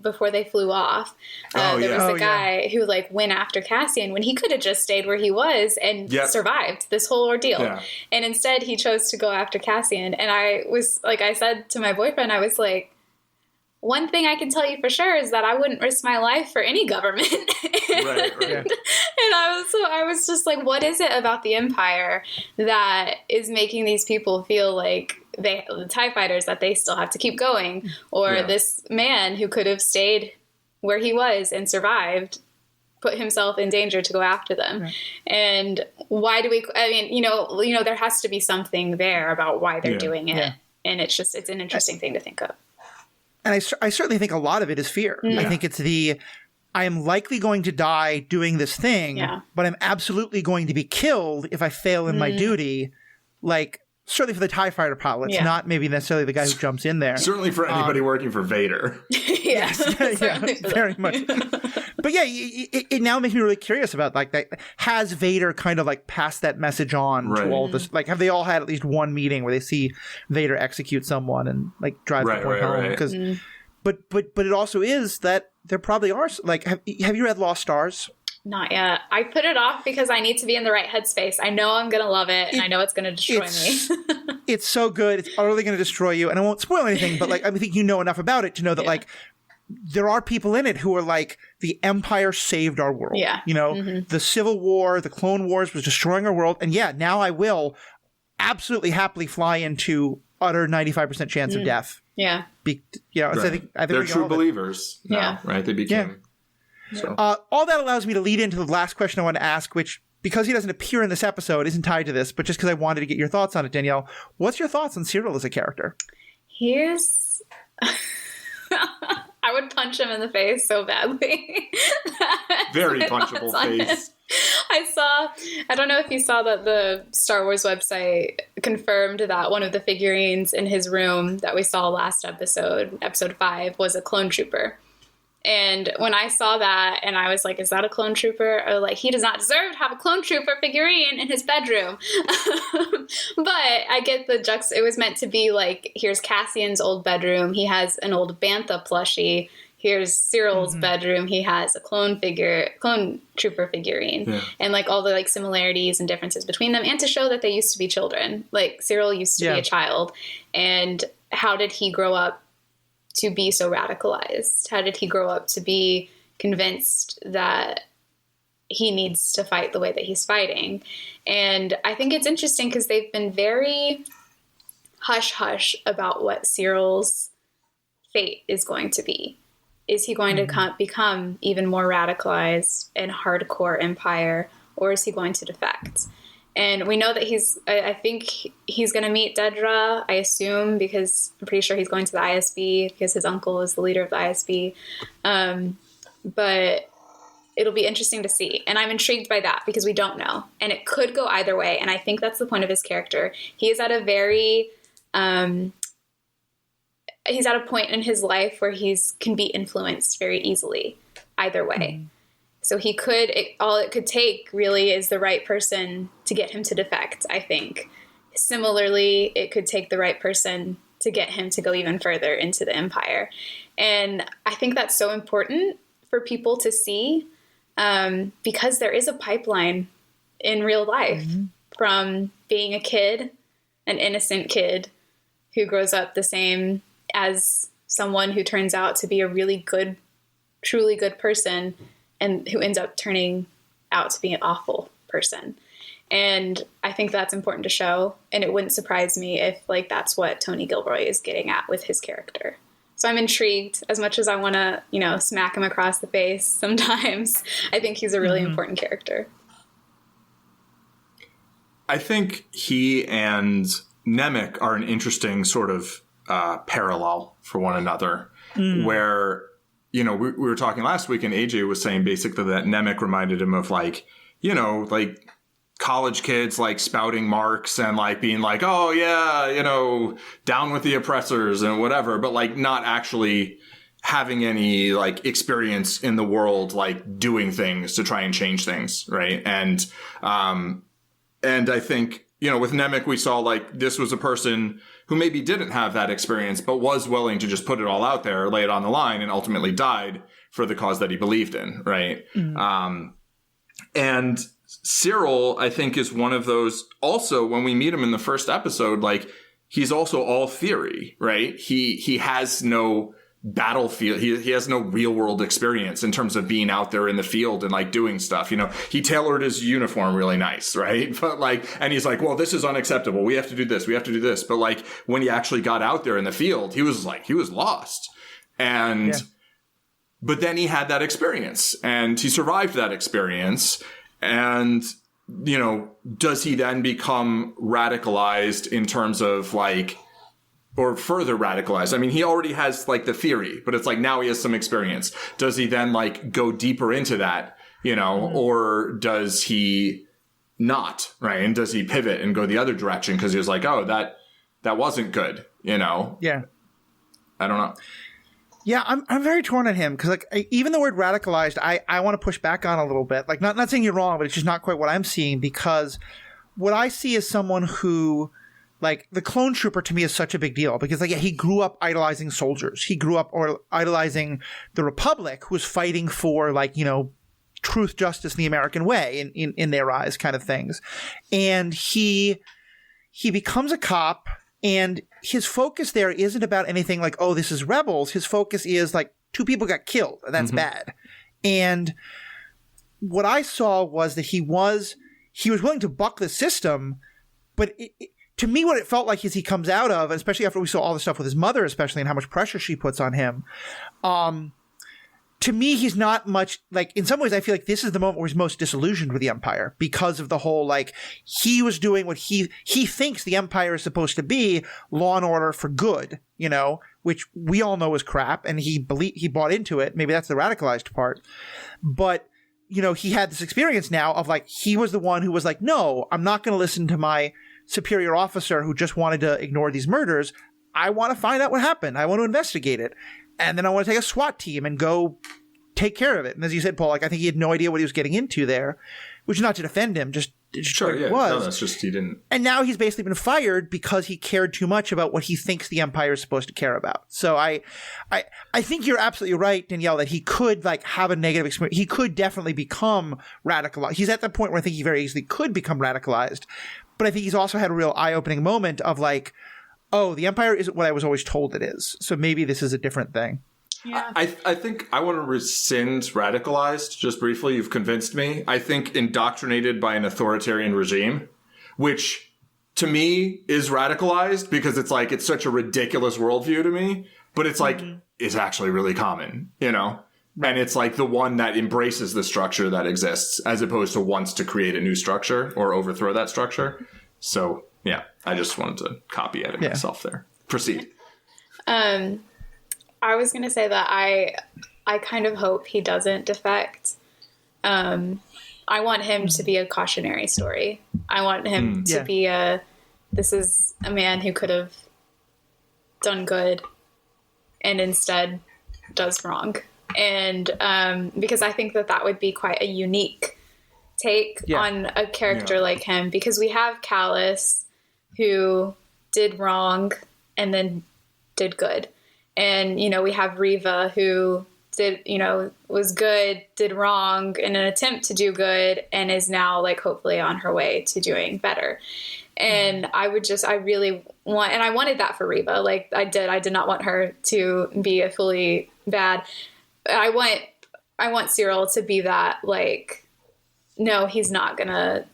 before they flew off, there was a guy who went after Cassian when he could have just stayed where he was and survived this whole ordeal. Yeah. And instead he chose to go after Cassian. And I was I said to my boyfriend, I was like, one thing I can tell you for sure is that I wouldn't risk my life for any government. Right. And I was just like, what is it about the Empire that is making these people feel like the TIE fighters, that they still have to keep going, or this man who could have stayed where he was and survived put himself in danger to go after them. Right. And why do we, there has to be something there about why they're doing it. Yeah. And it's an interesting thing to think of. And I certainly think a lot of it is fear. Yeah. I think it's I am likely going to die doing this thing, but I'm absolutely going to be killed if I fail in my duty. Certainly for the TIE fighter pilots, not maybe necessarily the guy who jumps in there. Certainly for anybody working for Vader. Yes, very much. But it now makes me really curious about that. Has Vader kind of passed that message on to all this? Have they all had at least one meeting where they see Vader execute someone and drive the point home? Because, but it also is that there probably are have you read Lost Stars? Not yet. I put it off because I need to be in the right headspace. I know I'm going to love it, and I know it's going to destroy me. It's so good. It's utterly going to destroy you. And I won't spoil anything, but I think you know enough about it to know that there are people in it who are the Empire saved our world. Yeah. The Civil War, the Clone Wars was destroying our world. And now I will absolutely happily fly into utter 95% chance of death. Yeah. So I think they're true believers now, right? They became... Yeah. So. All that allows me to lead into the last question I want to ask, which, because he doesn't appear in this episode, isn't tied to this, but just because I wanted to get your thoughts on it, Danielle. What's your thoughts on Cyril as a character? I would punch him in the face so badly. Very punchable face. I don't know if you saw that the Star Wars website confirmed that one of the figurines in his room that we saw last episode 5, was a clone trooper. And when I saw that, and I was like, is that a clone trooper? I was like, he does not deserve to have a clone trooper figurine in his bedroom. But I get it was meant to be here's Cassian's old bedroom. He has an old Bantha plushie. Here's Cyril's bedroom. He has a clone trooper figurine. Yeah. And all the similarities and differences between them, and to show that they used to be children. Cyril used to be a child. And how did he grow up to be so radicalized? How did he grow up to be convinced that he needs to fight the way that he's fighting? And I think it's interesting because they've been very hush-hush about what Cyril's fate is going to be. Is he going to become even more radicalized and hardcore Empire, or is he going to defect? And we know that I think he's going to meet Dedra, I assume, because I'm pretty sure he's going to the ISB because his uncle is the leader of the ISB. But it'll be interesting to see. And I'm intrigued by that because we don't know. And it could go either way. And I think that's the point of his character. He is at a very, he's at a point in his life where can be influenced very easily either way. So he could, all it could take really is the right person to get him to defect, I think. Similarly, it could take the right person to get him to go even further into the Empire. And I think that's so important for people to see, because there is a pipeline in real life from being a kid, an innocent kid who grows up the same as someone who turns out to be a really good, truly good person, and who ends up turning out to be an awful person. And I think that's important to show. And it wouldn't surprise me if like that's what Tony Gilroy is getting at with his character. So I'm intrigued. As much as I want to, smack him across the face sometimes, I think he's a really important character. I think he and Nemec are an interesting sort of parallel for one another, where, we were talking last week and AJ was saying basically that Nemec reminded him of like college kids like spouting Marx and like being like, oh yeah, down with the oppressors and whatever, but like not actually having any like experience in the world, like doing things to try and change things. Right. And I think, with Nemec, we saw like this was a person who maybe didn't have that experience, but was willing to just put it all out there, lay it on the line, and ultimately died for the cause that he believed in. Right. And Cyril, I think, is one of those also when we meet him in the first episode, like he's also all theory, right? He has no battlefield. He has no real world experience in terms of being out there in the field and like doing stuff. He tailored his uniform really nice, right? But like, and he's like, well, this is unacceptable. We have to do this. We have to do this. But like when he actually got out there in the field, he was lost. And, but then he had that experience and he survived that experience. And, does he then become radicalized in terms of like, or further radicalized? I mean, he already has like the theory, but it's like now he has some experience. Does he then like go deeper into that, or does he not, right? And does he pivot and go the other direction? Cause he was like, oh, that wasn't good, Yeah. I don't know. Yeah, I'm very torn on him because like even the word radicalized, I want to push back on a little bit. Like not saying you're wrong, but it's just not quite what I'm seeing, because what I see is someone who, like, the clone trooper to me is such a big deal because like he grew up idolizing soldiers. He grew up idolizing the Republic, who was fighting for like, truth, justice, and the American way in their eyes, kind of things. And he becomes a cop. And his focus there isn't about anything like, oh, this is rebels. His focus is like 2 people got killed. That's bad. And what I saw was that he was willing to buck the system. But to me, what it felt like is he comes out of, especially after we saw all the stuff with his mother, especially, and how much pressure she puts on him. To me, he's not much like, in some ways, I feel like this is the moment where he's most disillusioned with the Empire because of the whole, like, he was doing what he thinks the Empire is supposed to be, law and order for good, which we all know is crap. And he bought into it. Maybe that's the radicalized part. But, he had this experience now of like, he was the one who was like, no, I'm not going to listen to my superior officer who just wanted to ignore these murders. I want to find out what happened. I want to investigate it. And then I want to take a SWAT team and go take care of it. And as you said, Paul, like I think he had no idea what he was getting into there, which is not to defend him, just sure, yeah. Was. No, that's just he didn't. And now he's basically been fired because he cared too much about what he thinks the Empire is supposed to care about. So I think you're absolutely right, Danielle, that he could like have a negative experience. He could definitely become radicalized. He's at the point where I think he very easily could become radicalized. But I think he's also had a real eye-opening moment of like, oh, the Empire isn't what I was always told it is. So maybe this is a different thing. Yeah. I think I want to rescind radicalized just briefly. You've convinced me. I think indoctrinated by an authoritarian regime, which to me is radicalized because it's like, it's such a ridiculous worldview to me, but it's like, it's actually really common, And it's like the one that embraces the structure that exists as opposed to wants to create a new structure or overthrow that structure. So yeah, I just wanted to copy edit myself there. Proceed. I was going to say that I kind of hope he doesn't defect. I want him to be a cautionary story. I want him to be this is a man who could have done good and instead does wrong. And because I think that would be quite a unique take on a character like him, because we have Callus who did wrong and then did good. And, we have Reva who did, was good, did wrong in an attempt to do good, and is now like hopefully on her way to doing better. And I really want, and I wanted that for Reva. Like I did not want her to be a fully bad. I want Cyril to be that, like, no, he's not gonna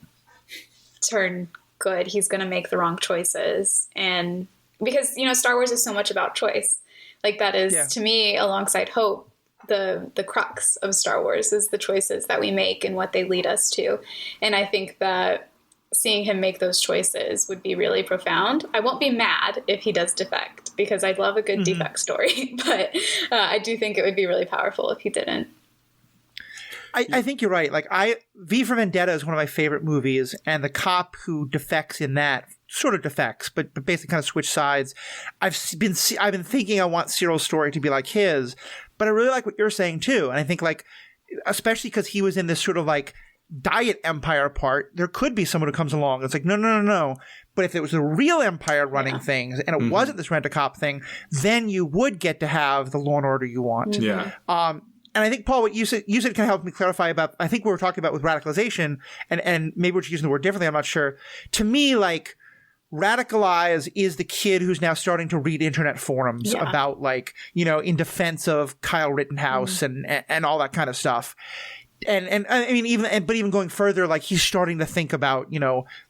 turn good. He's gonna make the wrong choices. And because, Star Wars is so much about choice. Like that is to me, alongside hope, the crux of Star Wars is the choices that we make and what they lead us to. And I think that seeing him make those choices would be really profound. I won't be mad if he does defect, because I love a good defect story, but I do think it would be really powerful if he didn't. I think you're right. Like V for Vendetta is one of my favorite movies, and the cop who defects in that sort of defects, but basically kind of switch sides. I've been thinking I want Cyril's story to be like his, but I really like what you're saying too. And I think like, especially because he was in this sort of like diet empire part, there could be someone who comes along. It's like, no. But if it was a real empire running things and it wasn't this rent-a-cop thing, then you would get to have the law and order you want. Yeah. And I think, Paul, what you said kind of helped me clarify about, I think we were talking about with radicalization, and maybe we're just using the word differently, I'm not sure. To me, like, radicalize is the kid who's now starting to read internet forums about, like, in defense of Kyle Rittenhouse and all that kind of stuff. And I mean, even going further, like, he's starting to think about,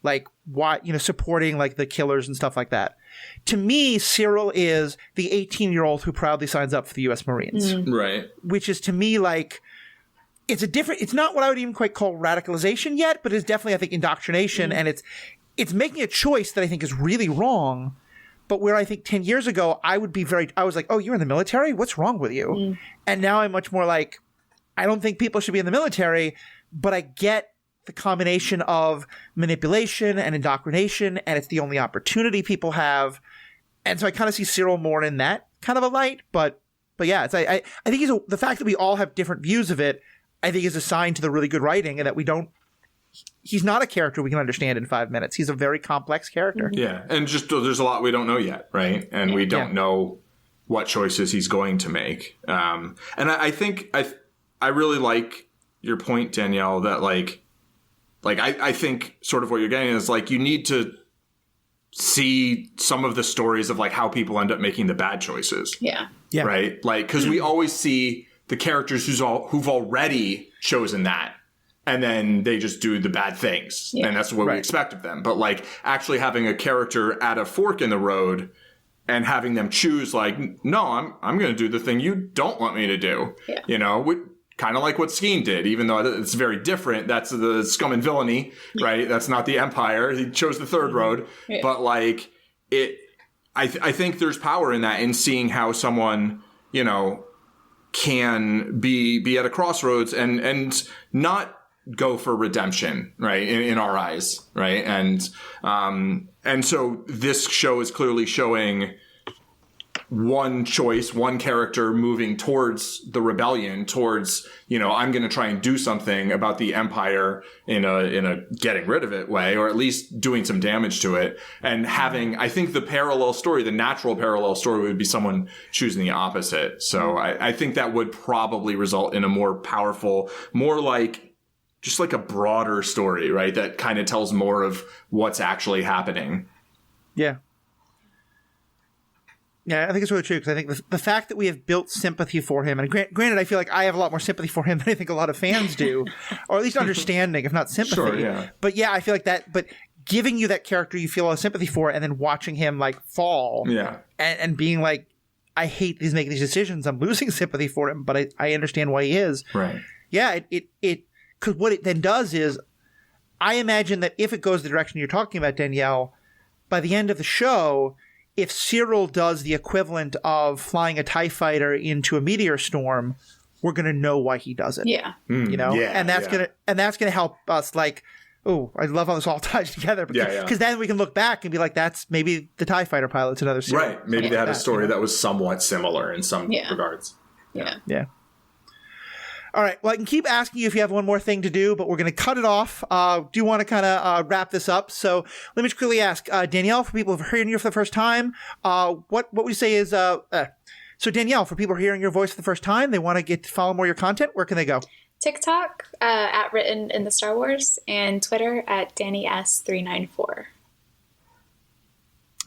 like, why, supporting, like, the killers and stuff like that. To me, Cyril is the 18-year-old who proudly signs up for the U.S. Marines. Right. Which is, to me, like, it's not what I would even quite call radicalization yet, but it's definitely, I think, indoctrination. And it's making a choice that I think is really wrong. But where I think 10 years ago, I was like, oh, you're in the military? What's wrong with you? And now I'm much more like, I don't think people should be in the military, but I get the combination of manipulation and indoctrination, and it's the only opportunity people have. And so I kind of see Cyril more in that kind of a light. But yeah, I think the fact that we all have different views of it, I think is a sign to the really good writing, and that he's not a character we can understand in 5 minutes. He's a very complex character. Yeah. And just there's a lot we don't know yet, right? And we don't know what choices he's going to make. And I think I really like your point, Danielle, that I think sort of what you're getting is like, you need to see some of the stories of like how people end up making the bad choices. Yeah. Right. Like, cause we always see the characters who've already chosen that, and then they just do the bad things. And that's what we expect of them. But like actually having a character at a fork in the road and having them choose like, no, I'm going to do the thing you don't want me to do. Yeah. Kind of like what Skeen did, even though it's very different. That's the scum and villainy, right? That's not the Empire. He chose the third road. Yeah. But like I think there's power in that, in seeing how someone, can be at a crossroads and not go for redemption, right? In our eyes, right? And so this show is clearly showing one choice, one character moving towards the rebellion, towards, I'm going to try and do something about the Empire in a getting rid of it way, or at least doing some damage to it. And having, I think the natural parallel story would be someone choosing the opposite. So I think that would probably result in a more powerful, more like, just like a broader story, right? That kind of tells more of what's actually happening. Yeah. Yeah, I think it's really true, because I think the fact that we have built sympathy for him, and granted, I feel like I have a lot more sympathy for him than I think a lot of fans do, or at least understanding, if not sympathy. Sure, yeah. But yeah, I feel like that, but giving you that character you feel a lot of sympathy for, and then watching him like fall, and being like, I hate he's making these decisions, I'm losing sympathy for him, but I understand why he is. Right. Yeah, because what it then does is, I imagine that if it goes the direction you're talking about, Danielle, by the end of the show, if Cyril does the equivalent of flying a TIE fighter into a meteor storm, we're going to know why he does it. Yeah. And that's going to help us, like, oh, I love how this all ties together. Because then we can look back and be like, that's maybe the TIE fighter pilot's another Cyril. Right. Maybe they had a story that was somewhat similar in some regards. Yeah. Yeah. All right. Well, I can keep asking you if you have one more thing to do, but we're going to cut it off. Do you want to kind of wrap this up? So let me just quickly ask Danielle, for people who are hearing you for the first time, what would you say is so Danielle, for people who are hearing your voice for the first time, they want to get to follow more of your content. Where can they go? TikTok at Written in the Star Wars, and Twitter at DannyS394.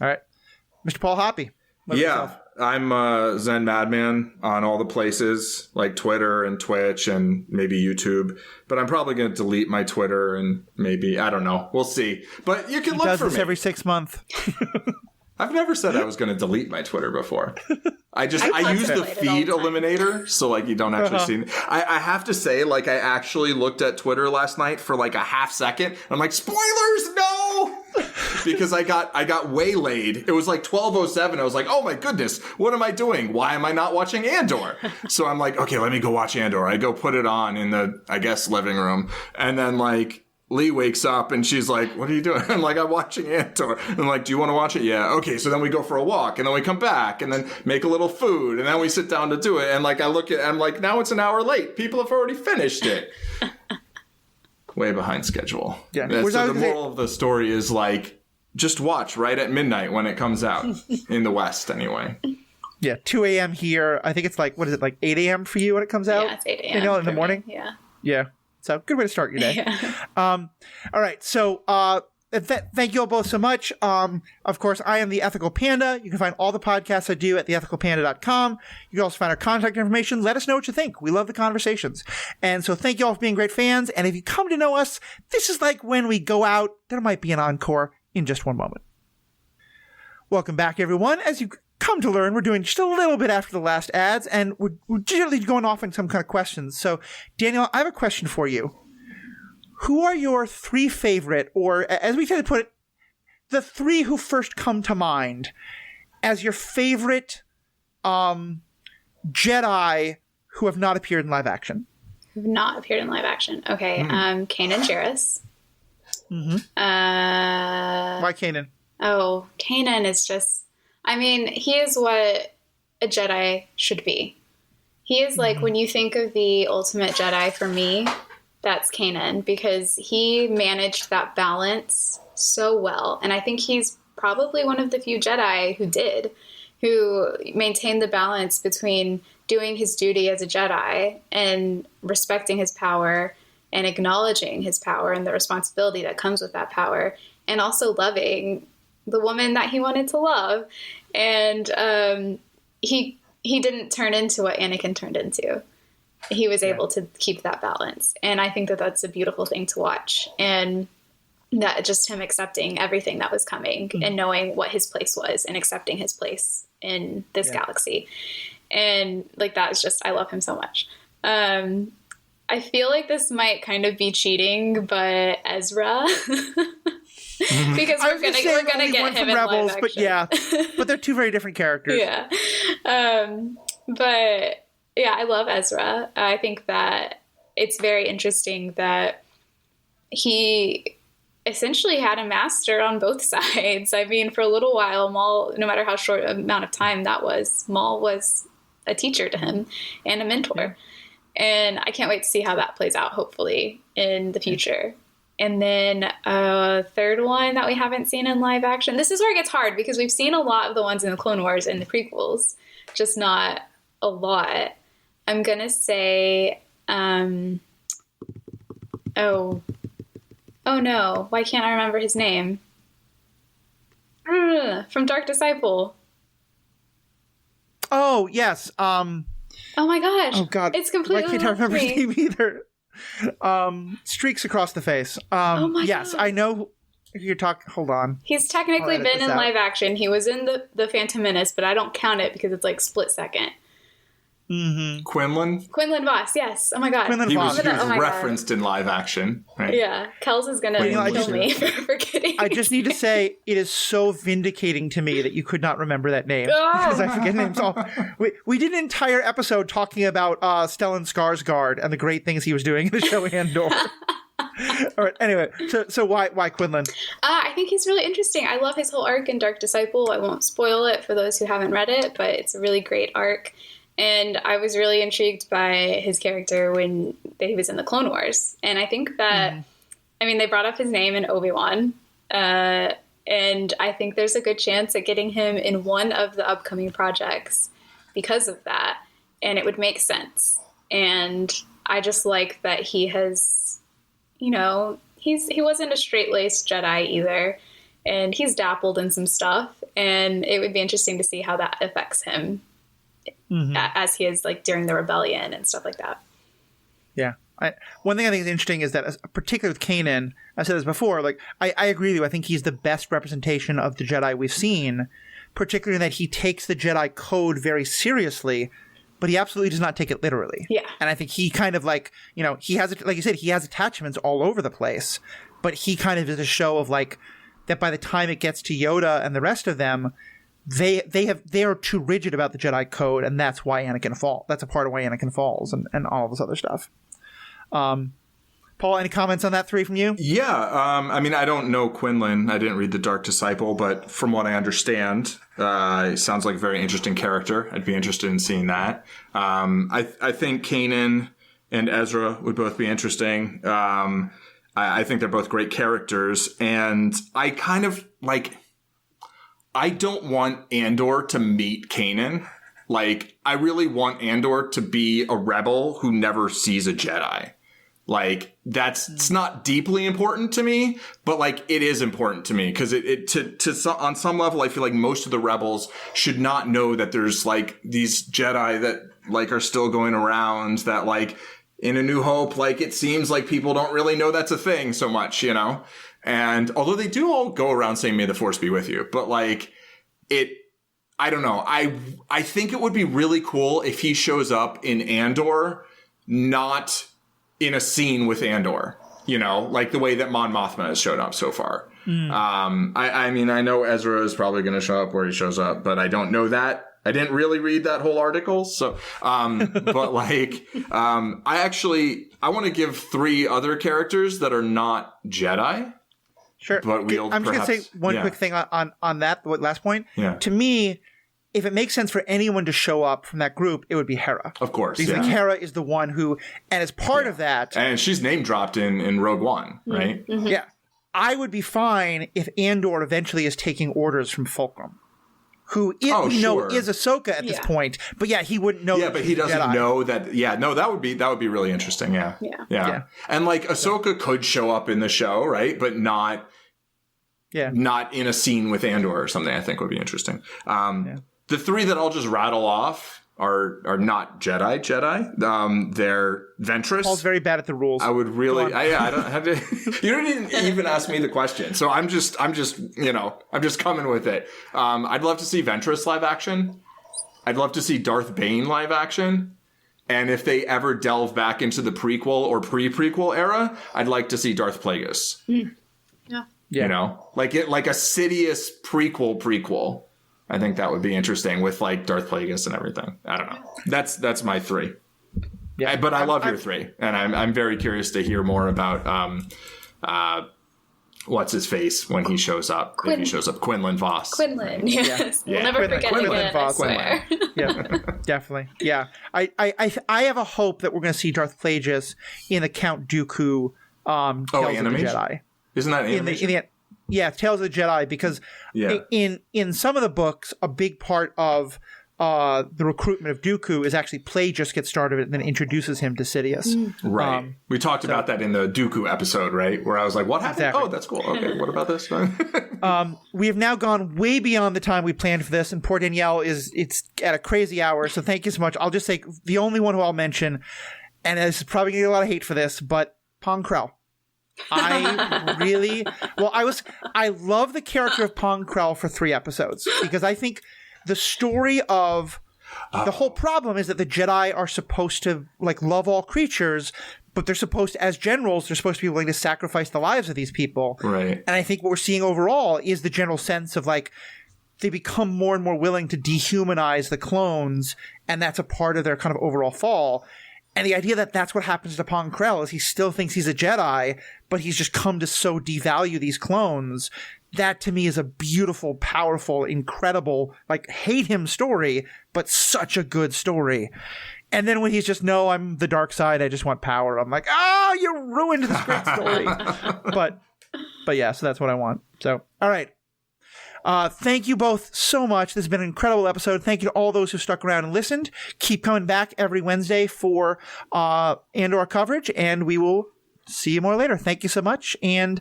All right. Mr. Paul Hoppy. Yeah, I'm Zen Madman on all the places like Twitter and Twitch and maybe YouTube. But I'm probably going to delete my Twitter and maybe, I don't know. We'll see. But you can look for me. Every 6 months. I've never said I was going to delete my Twitter before. I use the feed eliminator, so like you don't actually see. I have to say, like I actually looked at Twitter last night for like a half second. I'm like, spoilers, no, because I got waylaid. It was like 12:07. I was like, oh my goodness, what am I doing? Why am I not watching Andor? So I'm like, okay, let me go watch Andor. I go put it on in the living room, and then like. Lee wakes up and she's like, what are you doing? I'm like, I'm watching Andor. And I'm like, do you want to watch it? Yeah. Okay. So then we go for a walk and then we come back and then make a little food and then we sit down to do it. And like, I'm like, now it's an hour late. People have already finished it. Way behind schedule. Yeah. So the moral of the story is like, just watch right at midnight when it comes out in the West anyway. Yeah. 2 a.m. here. I think it's like, what is it? Like 8 a.m. for you when it comes out? Yeah, it's 8 a.m. You know, in the morning. Yeah. Yeah. So good way to start your day. Yeah. All right. So thank you all both so much. Of course, I am the Ethical Panda. You can find all the podcasts I do at theethicalpanda.com. You can also find our contact information. Let us know what you think. We love the conversations. And so thank you all for being great fans. And if you come to know us, this is like when we go out. There might be an encore in just one moment. Welcome back, everyone. As you come to learn, we're doing just a little bit after the last ads, and we're generally going off in some kind of questions. So, Daniel, I have a question for you. Who are your three favorite, or as we tend to put it, the three who first come to mind as your favorite Jedi who have not appeared in live action? Who've not appeared in live action. Okay. Kanan Jarrus. Mm-hmm. Why Kanan? Oh, Kanan is just... I mean, he is what a Jedi should be. He is like, when you think of the ultimate Jedi for me, that's Kanan, because he managed that balance so well. And I think he's probably one of the few Jedi who maintained the balance between doing his duty as a Jedi and respecting his power and acknowledging his power and the responsibility that comes with that power, and also loving the woman that he wanted to love. And he didn't turn into what Anakin turned into. He was able to keep that balance. And I think that that's a beautiful thing to watch. And that just him accepting everything that was coming and knowing what his place was and accepting his place in this galaxy. And like, that is just, I love him so much. I feel like this might kind of be cheating, but Ezra, because we're gonna get him in Rebels, live action. but they're two very different characters. Yeah. But yeah, I love Ezra. I think that it's very interesting that he essentially had a master on both sides. I mean, for a little while, Maul, no matter how short amount of time that was, Maul was a teacher to him and a mentor. Yeah. And I can't wait to see how that plays out, hopefully, in the future. And then a third one that we haven't seen in live action. This is where it gets hard, because we've seen a lot of the ones in the Clone Wars and the prequels, just not a lot. I'm going to say, oh no, why can't I remember his name? From Dark Disciple. Oh, yes. Oh my gosh. Oh God. It's completely I can't remember his name either. Streaks across the face. Oh my yes, God. I know you're talking. Hold on. He's technically been in live action. He was in the Phantom Menace, but I don't count it because it's like split second. Mm-hmm. Quinlan Voss, yes. Oh my God. He was referenced in live action, right? Yeah. Kels is going to kill me for forgetting. I just need to say, it is so vindicating to me that you could not remember that name. Because I forget names all. We did an entire episode talking about Stellan Skarsgård and the great things he was doing in the show Andor. All right. Anyway, so why Quinlan? I think he's really interesting. I love his whole arc in Dark Disciple. I won't spoil it for those who haven't read it, but it's a really great arc. And I was really intrigued by his character when he was in the Clone Wars. And I think that, I mean, they brought up his name in Obi-Wan. And I think there's a good chance at getting him in one of the upcoming projects because of that. And it would make sense. And I just like that he has, you know, he wasn't a straight-laced Jedi either. And he's dabbled in some stuff. And it would be interesting to see how that affects him as he is like during the rebellion and stuff like that. Yeah. One thing I think is interesting is that, particularly with Kanan, I said this before, like, I agree with you. I think he's the best representation of the Jedi we've seen, particularly in that he takes the Jedi code very seriously, but he absolutely does not take it literally. Yeah. And I think he kind of like, you know, he has, like you said, he has attachments all over the place, but he kind of is a show of like, that by the time it gets to Yoda and the rest of them, they are too rigid about the Jedi code, and that's why Anakin falls. That's a part of why Anakin falls and all of this other stuff. Paul, any comments on that 3 from you? Yeah. I mean, I don't know Quinlan. I didn't read The Dark Disciple, but from what I understand, it sounds like a very interesting character. I'd be interested in seeing that. I think Kanan and Ezra would both be interesting. I think they're both great characters, and I kind of like, I don't want Andor to meet Kanan. Like, I really want Andor to be a rebel who never sees a Jedi. Like, it's not deeply important to me, but like, it is important to me because on some level, I feel like most of the rebels should not know that there's like these Jedi that like are still going around, that like in A New Hope, like it seems like people don't really know that's a thing so much, you know? And although they do all go around saying, "May the Force be with you," but like I don't know. I think it would be really cool if he shows up in Andor, not in a scene with Andor, you know, like the way that Mon Mothma has showed up so far. I mean, I know Ezra is probably going to show up where he shows up, but I don't know that. I didn't really read that whole article. So, but like, I want to give 3 other characters that are not Jedi. Sure. But I'm just going to say one quick thing on that last point. Yeah. To me, if it makes sense for anyone to show up from that group, it would be Hera. Of course. Because like, Hera is the one who, and as part of that. And she's name dropped in Rogue One, right? Mm-hmm. Yeah. I would be fine if Andor eventually is taking orders from Fulcrum, who we know is Ahsoka at this point. But yeah, he wouldn't know. Yeah, but he doesn't know that. Yeah, no, that would be really interesting. Yeah. And like Ahsoka could show up in the show, right? But not in a scene with Andor or something. I think would be interesting. The 3 that I'll just rattle off are not Jedi. They're Ventress. Paul's very bad at the rules. I would really, I don't have to. You didn't even ask me the question, so I'm just coming with it. I'd love to see Ventress live action. I'd love to see Darth Bane live action. And if they ever delve back into the prequel or pre-prequel era, I'd like to see Darth Plagueis. Yeah. You know, like a Sidious prequel. I think that would be interesting with like Darth Plagueis and everything. I don't know. That's my 3. Yeah, but I love your 3, and I'm very curious to hear more about what's his face when he shows up. If he shows up, Quinlan Vos. Quinlan, yes. We'll never forget Quinlan again. I swear. Yeah, definitely. Yeah, I have a hope that we're going to see Darth Plagueis in the Count Dooku Tales of the Jedi. Isn't that animation? Tales of the Jedi, because in some of the books, a big part of the recruitment of Dooku is actually Plagueis gets started and then introduces him to Sidious. Right. We talked about that in the Dooku episode, right? Where I was like, what happened? Exactly. Oh, that's cool. Okay, what about this? We have now gone way beyond the time we planned for this, and poor Danielle it's at a crazy hour, so thank you so much. I'll just say the only one who I'll mention, and this is probably going to get a lot of hate for this, but Pong Krell. I love the character of Pong Krell for 3 episodes, because I think the story of the whole problem is that the Jedi are supposed to like love all creatures, but they're supposed to, as generals, they're supposed to be willing to sacrifice the lives of these people. Right. And I think what we're seeing overall is the general sense of like they become more and more willing to dehumanize the clones, and that's a part of their kind of overall fall. And the idea that that's what happens to Pong Krell is he still thinks he's a Jedi, but he's just come to so devalue these clones that to me is a beautiful, powerful, incredible, like, hate him story, but such a good story. And then when he's just, no, I'm the dark side, I just want power. I'm like, oh, you ruined this great story. But yeah, so that's what I want. So, all right. Thank you both so much. This has been an incredible episode. Thank you to all those who stuck around and listened. Keep coming back every Wednesday for Andor coverage, and we will see you more later. Thank you so much. And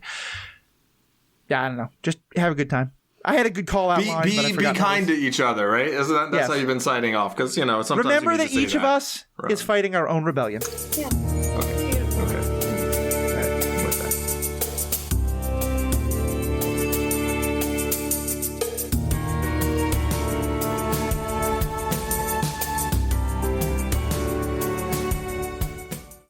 yeah, I don't know. Just have a good time. I had a good call out line. Be kind to each other, right? That's how you've been signing off. Because, sometimes remember that each of us is fighting our own rebellion. Yeah.